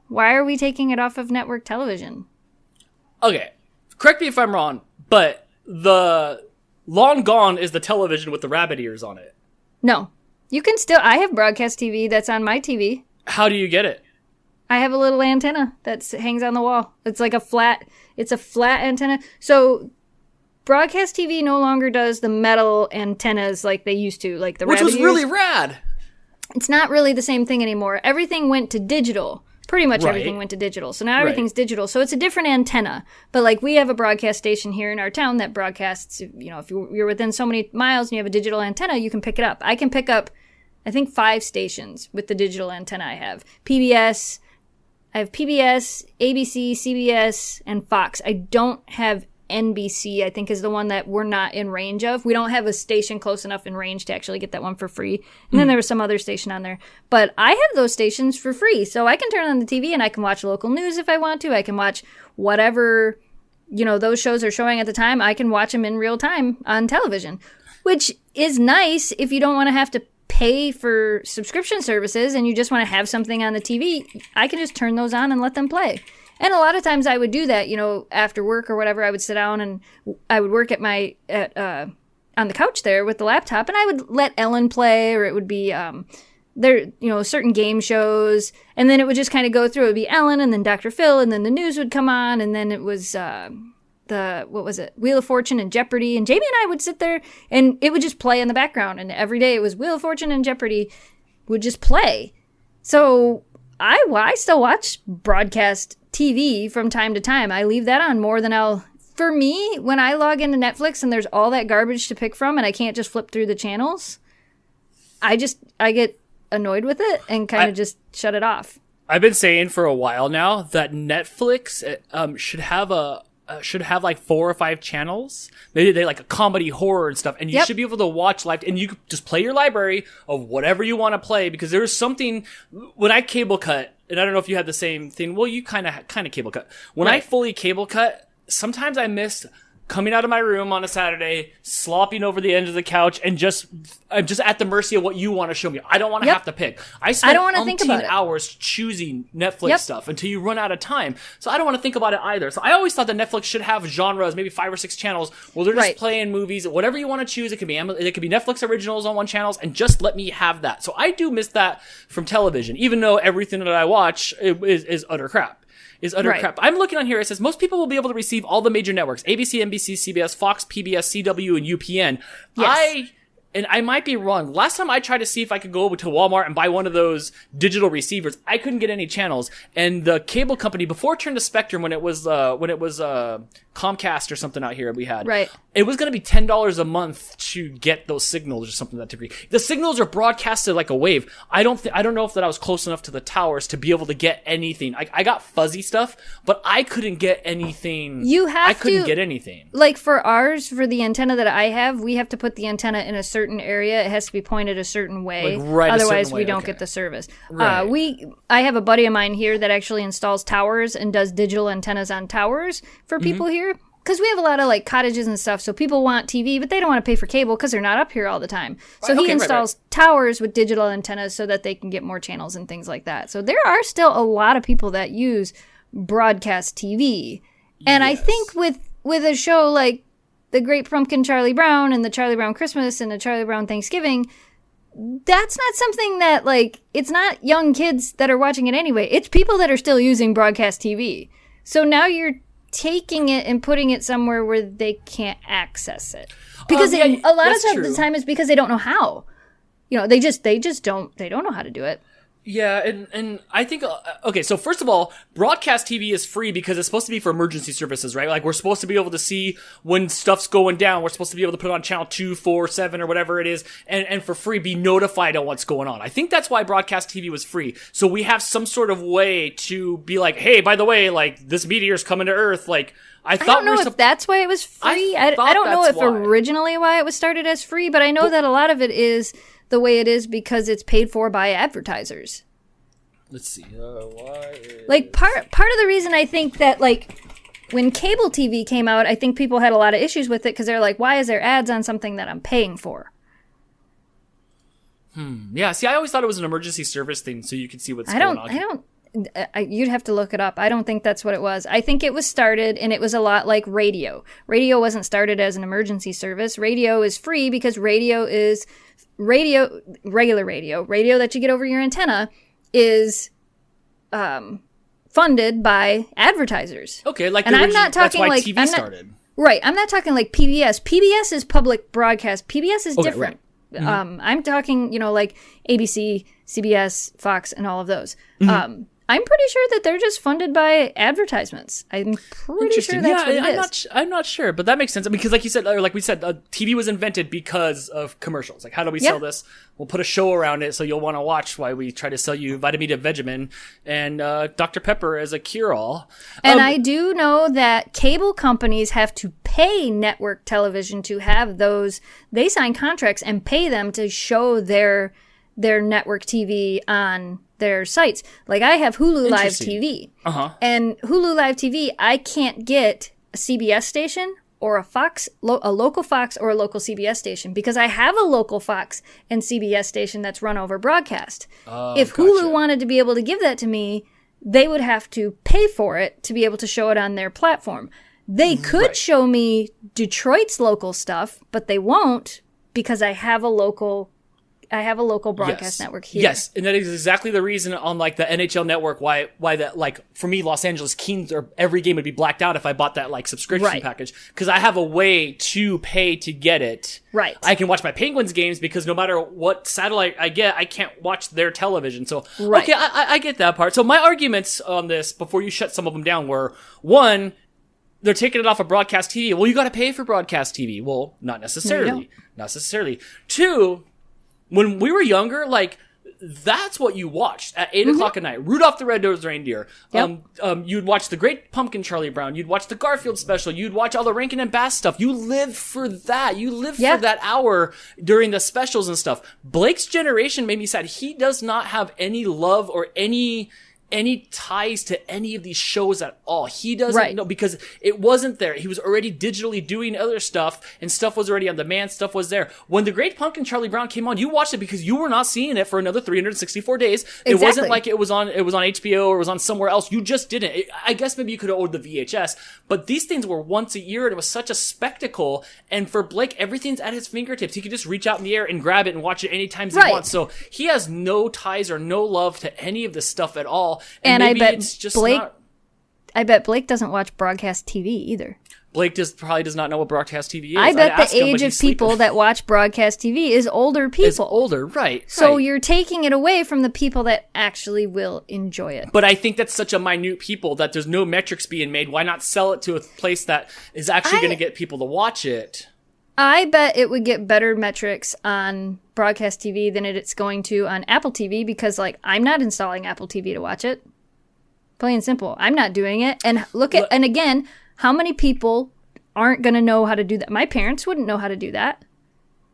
Why are we taking it off of network television? Okay, correct me if I'm wrong, but the long gone is the television with the rabbit ears on it. No. You can still... I have broadcast TV that's on my TV. How do you get it? I have a little antenna that hangs on the wall. It's like a flat antenna. So broadcast TV no longer does the metal antennas like they used to, like the rabbit ears. Which was really rad. It's not really the same thing anymore. Everything went to digital. Pretty much everything went to digital. So now everything's digital. So it's a different antenna. But like we have a broadcast station here in our town that broadcasts, if you're within so many miles and you have a digital antenna, you can pick it up. I can pick up, I think, 5 stations with the digital antenna I have. I have PBS, ABC, CBS, and Fox. I don't have NBC, I think is the one that we're not in range of. We don't have a station close enough in range to actually get that one for free. And then there was some other station on there. But I have those stations for free. So I can turn on the TV and I can watch local news if I want to. I can watch whatever, those shows are showing at the time. I can watch them in real time on television, which is nice if you don't want to have to pay for subscription services and you just want to have something on the TV. I can just turn those on and let them play. And a lot of times I would do that, after work or whatever. I would sit down and I would work on the couch there with the laptop, and I would let Ellen play, or it would be certain game shows, and then it would just kind of go through. It would be Ellen, and then Dr. Phil, and then the news would come on, and then it was Wheel of Fortune and Jeopardy, and Jamie and I would sit there, and it would just play in the background, and every day it was Wheel of Fortune and Jeopardy would just play. So I still watch broadcast TV from time to time. I leave that on more than for me, when I log into Netflix and there's all that garbage to pick from and I can't just flip through the channels, I get annoyed with it and kind of just shut it off. I've been saying for a while now that Netflix should have like 4 or 5 channels. They like a comedy, horror, and stuff, and you should be able to watch live, and you could just play your library of whatever you want to play. Because there was something when I cable cut, and I don't know if you had the same thing. Well, you kind of cable cut. When I fully cable cut, sometimes I miss coming out of my room on a Saturday, slopping over the end of the couch, and I'm just at the mercy of what you want to show me. I don't want to have to pick. I spend umpteen hours choosing Netflix stuff until you run out of time. So I don't want to think about it either. So I always thought that Netflix should have genres, maybe 5 or 6 channels, where they're just playing movies, whatever you want to choose. It could be Netflix originals on one channel, and just let me have that. So I do miss that from television, even though everything that I watch is utter crap. Crap. I'm looking on here. It says most people will be able to receive all the major networks: ABC, NBC, CBS, Fox, PBS, CW, and UPN. Yes. I might be wrong. Last time I tried to see if I could go to Walmart and buy one of those digital receivers, I couldn't get any channels. And the cable company, before it turned to Spectrum, when it was Comcast or something out here we had, it was going to be $10 a month to get those signals or something to that degree. The signals are broadcasted like a wave. I don't know if I was close enough to the towers to be able to get anything. I got fuzzy stuff, but I couldn't get anything. I couldn't get anything. Like for the antenna that I have, we have to put the antenna in a certain area. It has to be pointed a certain way. Otherwise, we don't get the service. Right. I have a buddy of mine here that actually installs towers and does digital antennas on towers for people here. Because we have a lot of like cottages and stuff, so people want TV, but they don't want to pay for cable because they're not up here all the time. So he installs towers with digital antennas so that they can get more channels and things like that. So there are still a lot of people that use broadcast TV. And I think with a show like The Great Pumpkin Charlie Brown and the Charlie Brown Christmas and the Charlie Brown Thanksgiving, that's not something that, like, it's not young kids that are watching it anyway. It's people that are still using broadcast TV. So now you're taking it and putting it somewhere where they can't access it. Because a lot of the time it's because they don't know how. You know, they just don't know how to do it. Yeah, and I think, okay, so first of all, broadcast TV is free because it's supposed to be for emergency services, right? Like, we're supposed to be able to see when stuff's going down. We're supposed to be able to put it on channel 2, 4, 7, or whatever it is, and for free be notified on what's going on. I think that's why broadcast TV was free. So we have some sort of way to be like, hey, by the way, like, this meteor's coming to Earth, like, I don't know if that's why it was free. I don't know if originally why it was started as free, but I know that a lot of it is the way it is because it's paid for by advertisers. Let's see. Why like part of the reason I think that, like, when cable TV came out, I think people had a lot of issues with it because they're like, why is there ads on something that I'm paying for? Yeah. See, I always thought it was an emergency service thing, so you could see what's going on. You'd have to look it up. I don't think that's what it was. I think it was started, and it was a lot like radio. Radio wasn't started as an emergency service. Radio is free because radio is regular radio that you get over your antenna is funded by advertisers. Okay, like, and I'm not talking that's why like TV started. Right, I'm not talking like PBS. PBS is public broadcast. PBS is different. Right. Mm-hmm. I'm talking, like ABC, CBS, Fox, and all of those. Mm-hmm. I'm pretty sure that they're just funded by advertisements. I'm pretty sure that's what it is. I'm not sure, but that makes sense. Because like you said, or like we said, TV was invented because of commercials. Like, how do we sell this? We'll put a show around it so you'll want to watch why we try to sell you Vitamin Vegemin and Dr. Pepper as a cure-all. And I do know that cable companies have to pay network television to have those. They sign contracts and pay them to show their network TV on their sites. Like, I have Hulu Live TV. And Hulu Live TV, I can't get a CBS station or a local Fox or a local CBS station because I have a local Fox and CBS station that's run over broadcast. If Hulu wanted to be able to give that to me, they would have to pay for it to be able to show it on their platform. They could show me Detroit's local stuff, but they won't because I have a local broadcast network here. Yes, and that is exactly the reason on, like, the NHL network why that, like, for me, Los Angeles Kings or every game would be blacked out if I bought that, like, subscription package, because I have a way to pay to get it. Right. I can watch my Penguins games because no matter what satellite I get, I can't watch their television. So okay, I get that part. So my arguments on this before you shut some of them down were, one, they're taking it off of broadcast TV. Well, you got to pay for broadcast TV. Well, not necessarily. Not necessarily. Two, when we were younger, like, that's what you watched at 8 o'clock at night. Rudolph the Red-Nosed Reindeer. You'd watch The Great Pumpkin Charlie Brown. You'd watch the Garfield special. You'd watch all the Rankin and Bass stuff. You lived for that. You lived for that hour during the specials and stuff. Blake's generation made me sad. He does not have any love or any any ties to any of these shows at all. He doesn't know because it wasn't there. He was already digitally doing other stuff, and stuff was already on demand. Stuff was there. When The Great Pumpkin Charlie Brown came on, you watched it because you were not seeing it for another 364 days. Exactly. It wasn't like it was on HBO or it was on somewhere else. You just didn't. I guess maybe you could have owed the VHS, but these things were once a year, and it was such a spectacle. And for Blake, everything's at his fingertips. He could just reach out in the air and grab it and watch it anytime he wants. So he has no ties or no love to any of this stuff at all. And I bet it's just Blake. not... I bet Blake doesn't watch broadcast TV either. Blake probably does not know what broadcast TV is. I bet the age of people that watch broadcast TV is older people. It's older, right? So you're taking it away from the people that actually will enjoy it. But I think that's such a minute people that there's no metrics being made. Why not sell it to a place that is actually going to get people to watch it? I bet it would get better metrics on broadcast TV than it's going to on Apple TV because, like, I'm not installing Apple TV to watch it. Plain and simple. I'm not doing it. And and again, how many people aren't going to know how to do that? My parents wouldn't know how to do that.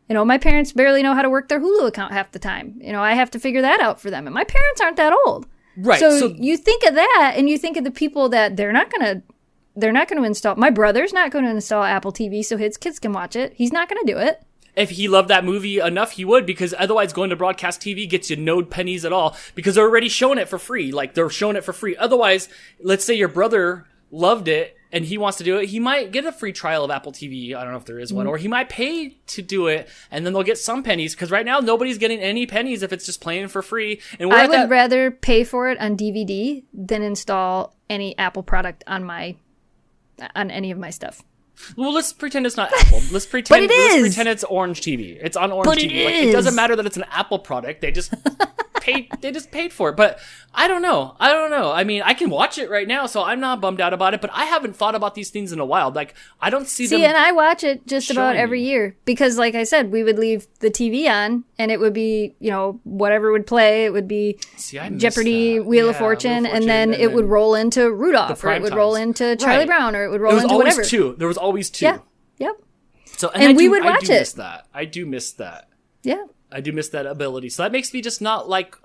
You know, my parents barely know how to work their Hulu account half the time. You know, I have to figure that out for them. And my parents aren't that old. Right. So you think of that and you think of the people that they're not going to install. My brother's not going to install Apple TV so his kids can watch it. He's not going to do it. If he loved that movie enough, he would, because otherwise going to broadcast TV gets you no pennies at all, because they're already showing it for free. Like, they're showing it for free. Otherwise, let's say your brother loved it and he wants to do it, he might get a free trial of Apple TV. I don't know if there is one. Or he might pay to do it, and then they'll get some pennies, because right now nobody's getting any pennies if it's just playing for free. And I would rather pay for it on DVD than install any Apple product on any of my stuff. Well, let's pretend it's not Apple. Let's pretend Let's pretend it's Orange TV. It's on Orange TV. Like, it doesn't matter that it's an Apple product. They just paid for it. But I don't know. I mean, I can watch it right now, so I'm not bummed out about it, but I haven't thought about these things in a while. Like, I don't see them. See, and I watch it just about every year because, like I said, we would leave the TV on and it would be, you know, whatever would play. It would be Jeopardy, Wheel of Fortune, and then it would roll into Rudolph, or it would roll into Charlie Brown, or it would roll into whatever. There was always two. Yeah. Yep. So, and we would watch it. I do miss that. Yeah. I do miss that ability. So that makes me just not like,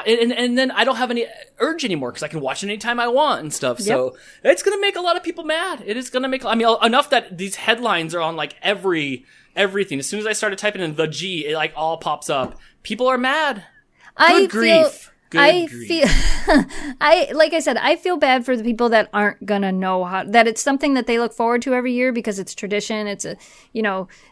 and then I don't have any urge anymore because I can watch it anytime I want and stuff. Yep. So it's going to make a lot of people mad. It is going to make, I mean, enough that these headlines are on like everything. As soon as I started typing in the G, it like all pops up. People are mad. Good grief. Like I said, I feel bad for the people that aren't gonna know that it's something that they look forward to every year because it's tradition. It's and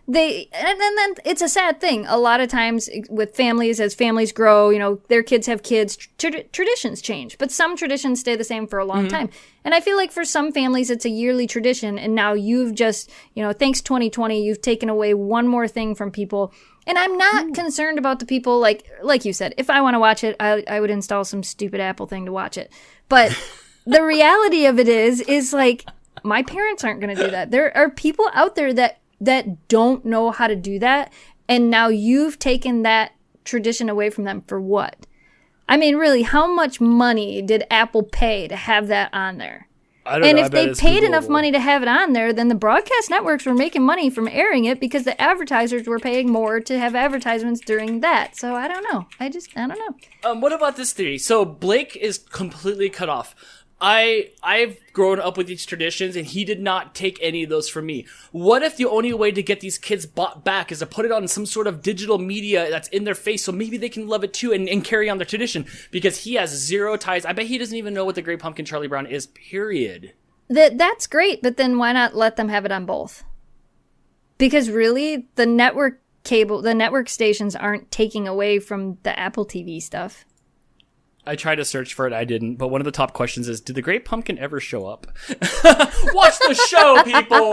then it's a sad thing. A lot of times with families, as families grow, their kids have kids, traditions change, but some traditions stay the same for a long time. And I feel like for some families, it's a yearly tradition. And now you've just, thanks 2020, you've taken away one more thing from people. And I'm not concerned about the people, like you said, if I want to watch it, I would install some stupid Apple thing to watch it. But the reality of it is like, my parents aren't going to do that. There are people out there that don't know how to do that. And now you've taken that tradition away from them for what? I mean, really, how much money did Apple pay to have that on there? I don't know. If they paid enough money to have it on there, then the broadcast networks were making money from airing it because the advertisers were paying more to have advertisements during that. So I don't know. I don't know. What about this theory? So Blake is completely cut off. I've grown up with these traditions, and he did not take any of those from me. What if the only way to get these kids bought back is to put it on some sort of digital media that's in their face, so maybe they can love it too and carry on their tradition? Because he has zero ties. I bet he doesn't even know what the Great Pumpkin Charlie Brown is, period. That's great, but then why not let them have it on both? Because really, the network stations aren't taking away from the Apple TV stuff. I tried to search for it, I didn't, but one of the top questions is, did the Great Pumpkin ever show up? Watch the show, people!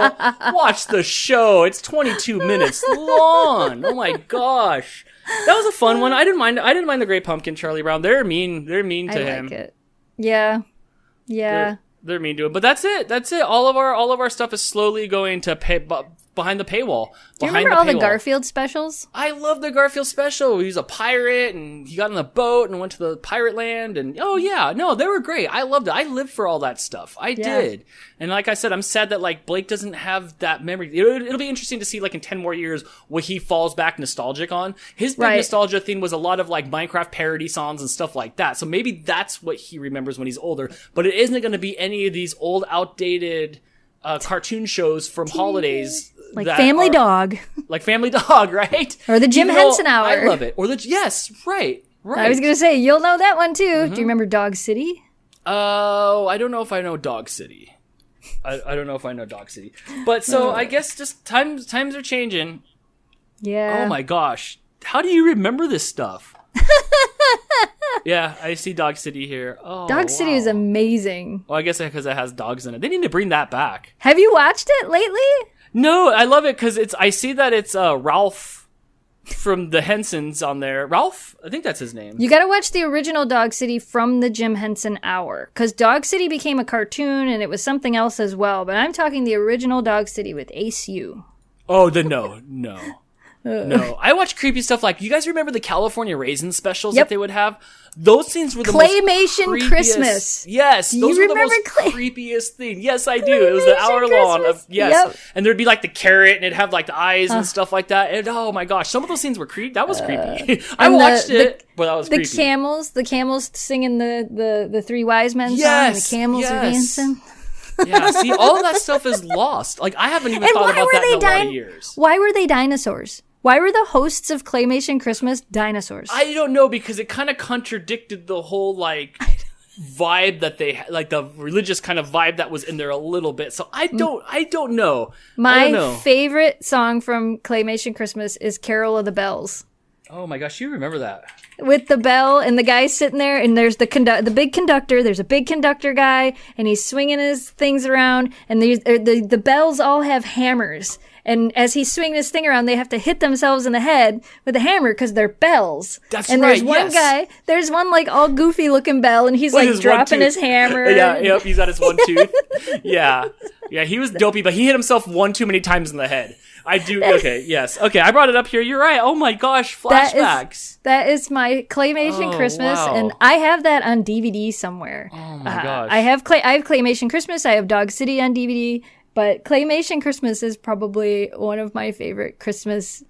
Watch the show! It's 22 minutes long! Oh my gosh! That was a fun one. I didn't mind the Great Pumpkin Charlie Brown. They're mean to him. I like it. Yeah. They're mean to him. But that's it. All of our stuff is slowly going to behind the paywall. Do you remember all the Garfield specials? I love the Garfield special. He was a pirate, and he got on the boat and went to the pirate land, and they were great. I loved it. I lived for all that stuff. I did. And like I said, I'm sad that like Blake doesn't have that memory. It'll be interesting to see like in 10 more years what he falls back nostalgic on. His big nostalgia theme was a lot of like Minecraft parody songs and stuff like that. So maybe that's what he remembers when he's older. But it isn't going to be any of these old, outdated cartoon shows from holidays. Like Family Dog. Like Family Dog, right? Or the Jim Henson Hour. I love it. Or right. I was going to say, you'll know that one too. Mm-hmm. Do you remember Dog City? Oh, I don't know if I know Dog City. I don't know if I know Dog City. But so I guess just times are changing. Yeah. Oh my gosh. How do you remember this stuff? Yeah, I see Dog City here. Oh, Dog City is amazing. Well, I guess because it has dogs in it. They need to bring that back. Have you watched it lately? No, I love it because I see that it's Ralph from the Hensons on there. Ralph? I think that's his name. You gotta watch the original Dog City from the Jim Henson Hour. Because Dog City became a cartoon and it was something else as well. But I'm talking the original Dog City with Ace U. Oh, no. No, I watch creepy stuff like, you guys remember the California Raisin specials that they would have? Those scenes were the Claymation most Christmas. Yes, those were the most creepiest thing. Yes, I do. It was the hour long of and there'd be like the carrot and it'd have like the eyes and stuff like that. And oh my gosh, some of those scenes were creepy. That was creepy. I watched it, but that was creepy. The camels singing the Three Wise Men song. And the camels are dancing. Yeah, see, all of that stuff is lost. Like I haven't even thought about that in a lot of years. Why were they dinosaurs? Why were the hosts of Claymation Christmas dinosaurs? I don't know, because it kind of contradicted the whole, like, vibe that they had, like, the religious kind of vibe that was in there a little bit. So I don't know. My favorite song from Claymation Christmas is Carol of the Bells. Oh my gosh, you remember that. With the bell and the guy sitting there, and there's the big conductor. There's a big conductor guy, and he's swinging his things around, and the bells all have hammers. And as he's swinging his thing around, they have to hit themselves in the head with a hammer because they're bells. That's and right, there's one guy, there's one like all goofy looking bell, and he's like dropping his hammer. Yep, he's got his one tooth. Yeah, he was dopey, but he hit himself one too many times in the head. I do. Okay, yes. Okay, I brought it up here. You're right. Oh my gosh, flashbacks. That is my Claymation Christmas, and I have that on DVD somewhere. Oh my gosh. I have Claymation Christmas. I have Dog City on DVD. But Claymation Christmas is probably one of my favorite Christmas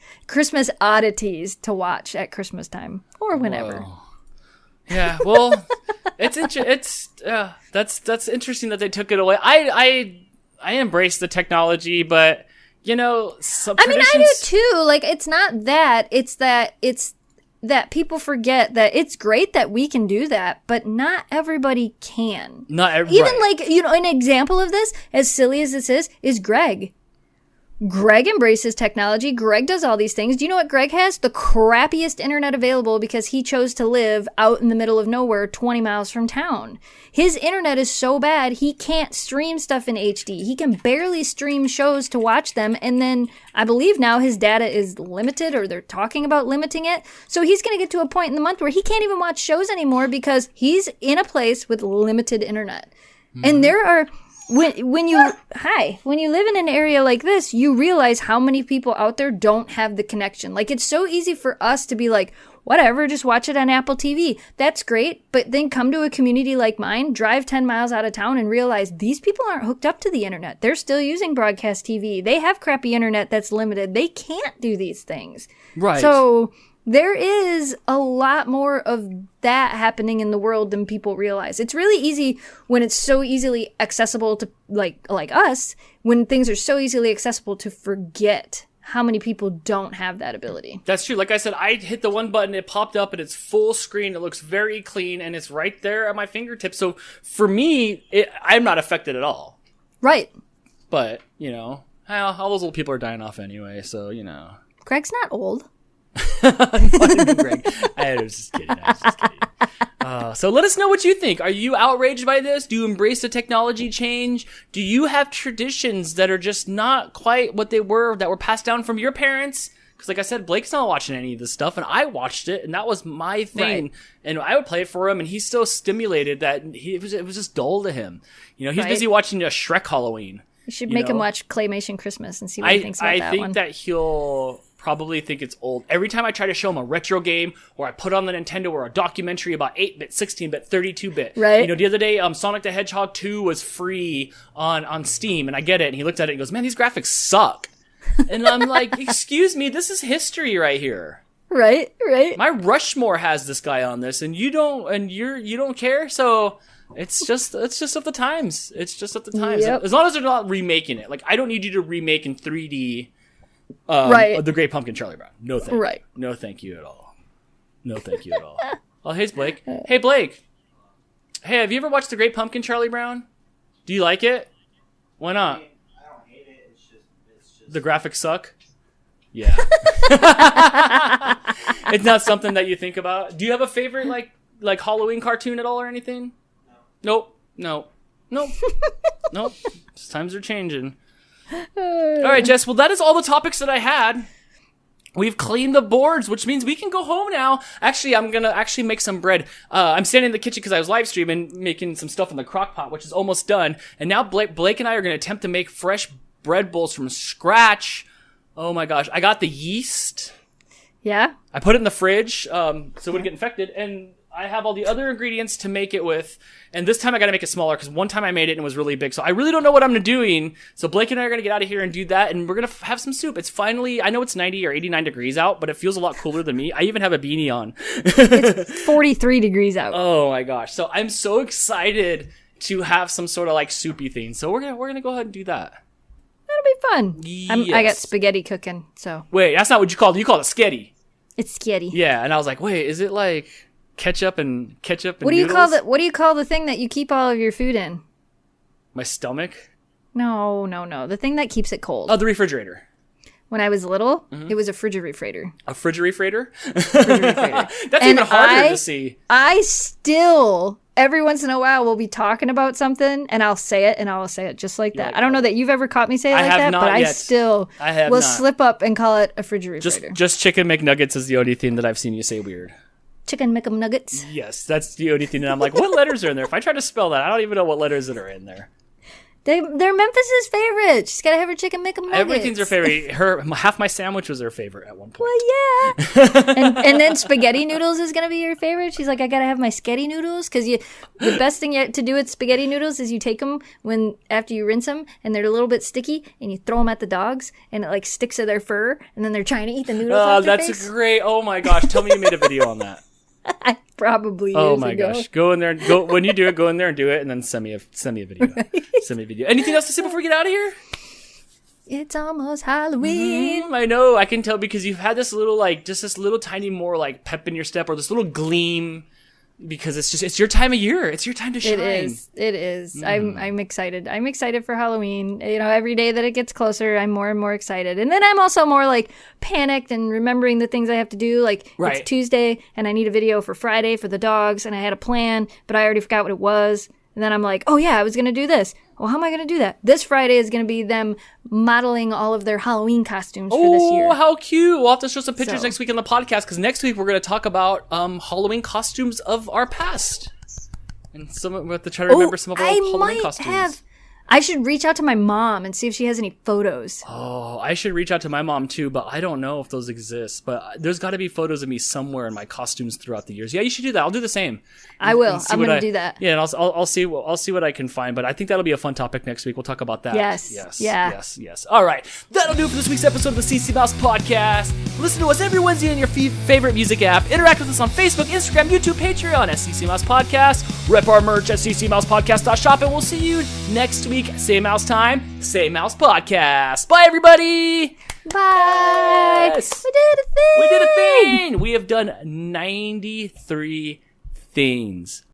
oddities to watch at Christmas time or whenever. Whoa. Yeah, well, that's interesting that they took it away. I embrace the technology, but you know, I mean, I do too. Like, it's not that; it's that people forget that it's great that we can do that, but not everybody can. Not everybody. Even like, you know, an example of this, as silly as this is Greg. Greg embraces technology. Greg does all these things. Do you know what Greg has? The crappiest internet available because he chose to live out in the middle of nowhere 20 miles from town. His internet is so bad, he can't stream stuff in HD. He can barely stream shows to watch them. And then I believe now his data is limited, or they're talking about limiting it. So he's going to get to a point in the month where he can't even watch shows anymore because he's in a place with limited internet. Mm-hmm. And there are... When you live in an area like this, you realize how many people out there don't have the connection. Like, it's so easy for us to be like, whatever, just watch it on Apple TV. That's great. But then come to a community like mine, drive 10 miles out of town and realize these people aren't hooked up to the internet. They're still using broadcast TV. They have crappy internet that's limited. They can't do these things. Right. So there is a lot more of that happening in the world than people realize. It's really easy when it's so easily accessible to like us, when things are so easily accessible, to forget how many people don't have that ability. That's true. Like I said, I hit the one button, it popped up, and it's full screen. It looks very clean, and it's right there at my fingertips. So for me, I'm not affected at all. Right. But, you know, all those old people are dying off anyway, so, you know. Greg's not old. Greg. I was just kidding. So let us know what you think. Are you outraged by this? Do you embrace the technology change? Do you have traditions that are just not quite what they were, that were passed down from your parents? Because like I said, Blake's not watching any of this stuff, and I watched it, and that was my thing. Right. And I would play it for him, and he's so stimulated that it was just dull to him. You know, he's busy watching a Shrek Halloween. You should make him watch Claymation Christmas and see what he thinks about that one. I think that he'll probably think it's old. Every time I try to show him a retro game, or I put on the Nintendo or a documentary about 8-bit, 16-bit, 32-bit. Right. The other day, Sonic the Hedgehog 2 was free on Steam, and I get it, and he looked at it and goes, man, these graphics suck. And I'm like, excuse me, this is history right here. Right. My Rushmore has this guy on this, and you don't care, so it's just of the times. It's just of the times. Yep. As long as they're not remaking it. Like, I don't need you to remake in 3D The Great Pumpkin Charlie Brown. No thank you. Right. No thank you at all. No thank you at all. Oh, hey, Blake. Hey, Blake. Hey, have you ever watched The Great Pumpkin Charlie Brown? Do you like it? Why not? I don't hate it. It's just The graphics suck? Yeah. It's not something that you think about. Do you have a favorite like Halloween cartoon at all or anything? No. Nope. Times are changing. All right, Jess. Well, that is all the topics that I had. We've cleaned the boards, which means we can go home now. Actually, I'm going to make some bread. I'm standing in the kitchen because I was live streaming, making some stuff in the crock pot, which is almost done. And now Blake and I are going to attempt to make fresh bread bowls from scratch. Oh my gosh. I got the yeast. Yeah? I put it in the fridge so it wouldn't get infected. And I have all the other ingredients to make it with. And this time I got to make it smaller because one time I made it and it was really big. So I really don't know what I'm doing. So Blake and I are going to get out of here and do that. And we're going to have some soup. It's finally, I know it's 90 or 89 degrees out, but it feels a lot cooler than me. I even have a beanie on. It's 43 degrees out. Oh my gosh. So I'm so excited to have some sort of like soupy thing. So we're going to go ahead and do that. That'll be fun. Yes. I got spaghetti cooking, so. Wait, that's not what you called it. You called it sketty. It's sketty. Yeah. And I was like, wait, is it like ketchup and what do you call the What do you call the thing that you keep all of your food in? My stomach? No. The thing that keeps it cold. Oh, the refrigerator. When I was little, it was a frigorifrator. A frigorifrator? Frigorifrator. That's even harder to see. I still, every once in a while, will be talking about something, and I'll say it just like that. I don't know that you've ever caught me say it like that, but I still will slip up and call it a frigorifrator. Just chicken McNuggets is the only thing that I've seen you say weird. Chicken McNuggets? Yes, that's the only thing that I'm like, what letters are in there? If I try to spell that, I don't even know what letters that are in there. They're Memphis's favorite. She's gotta have her chicken McNuggets. Everything's her favorite. Half my sandwich was her favorite at one point. Well, yeah. and then spaghetti noodles is gonna be your favorite. She's like, I gotta have my sketty noodles because the best thing to do with spaghetti noodles is you take them after you rinse them and they're a little bit sticky and you throw them at the dogs and it like sticks to their fur and then they're trying to eat the noodles. Oh, that's great! Oh my gosh, tell me you made a video on that. I probably. Oh my gosh! Go in there. When you do it. Go in there and do it, and then send me a video. Right? Send me a video. Anything else to say before we get out of here? It's almost Halloween. I know. I can tell because you've had this little this little tiny more like pep in your step or this little gleam. Because it's your time of year. It's your time to shine. It is. I'm excited. I'm excited for Halloween. Every day that it gets closer, I'm more and more excited. And then I'm also more like panicked and remembering the things I have to do. Like It's Tuesday and I need a video for Friday for the dogs and I had a plan, but I already forgot what it was. And then I'm like, oh yeah, I was going to do this. Well, how am I going to do that? This Friday is going to be them modeling all of their Halloween costumes for this year. Oh, how cute. We'll have to show some pictures next week on the podcast because next week we're going to talk about Halloween costumes of our past. And we have to try to remember some of our Halloween costumes. I should reach out to my mom and see if she has any photos. Oh, I should reach out to my mom too, but I don't know if those exist. But there's got to be photos of me somewhere in my costumes throughout the years. Yeah, you should do that. I'll do the same. I will. I'm going to do that. Yeah, and I'll see what I can find. But I think that'll be a fun topic next week. We'll talk about that. Yes. All right, that'll do it for this week's episode of the CC Mouse Podcast. Listen to us every Wednesday on your favorite music app. Interact with us on Facebook, Instagram, YouTube, Patreon at CC Mouse Podcast. Rep our merch at ccmousepodcast.shop, and we'll see you next week. Same mouse time, same mouse podcast. Bye, everybody. Bye. Yes. We did a thing. We have done 93 things.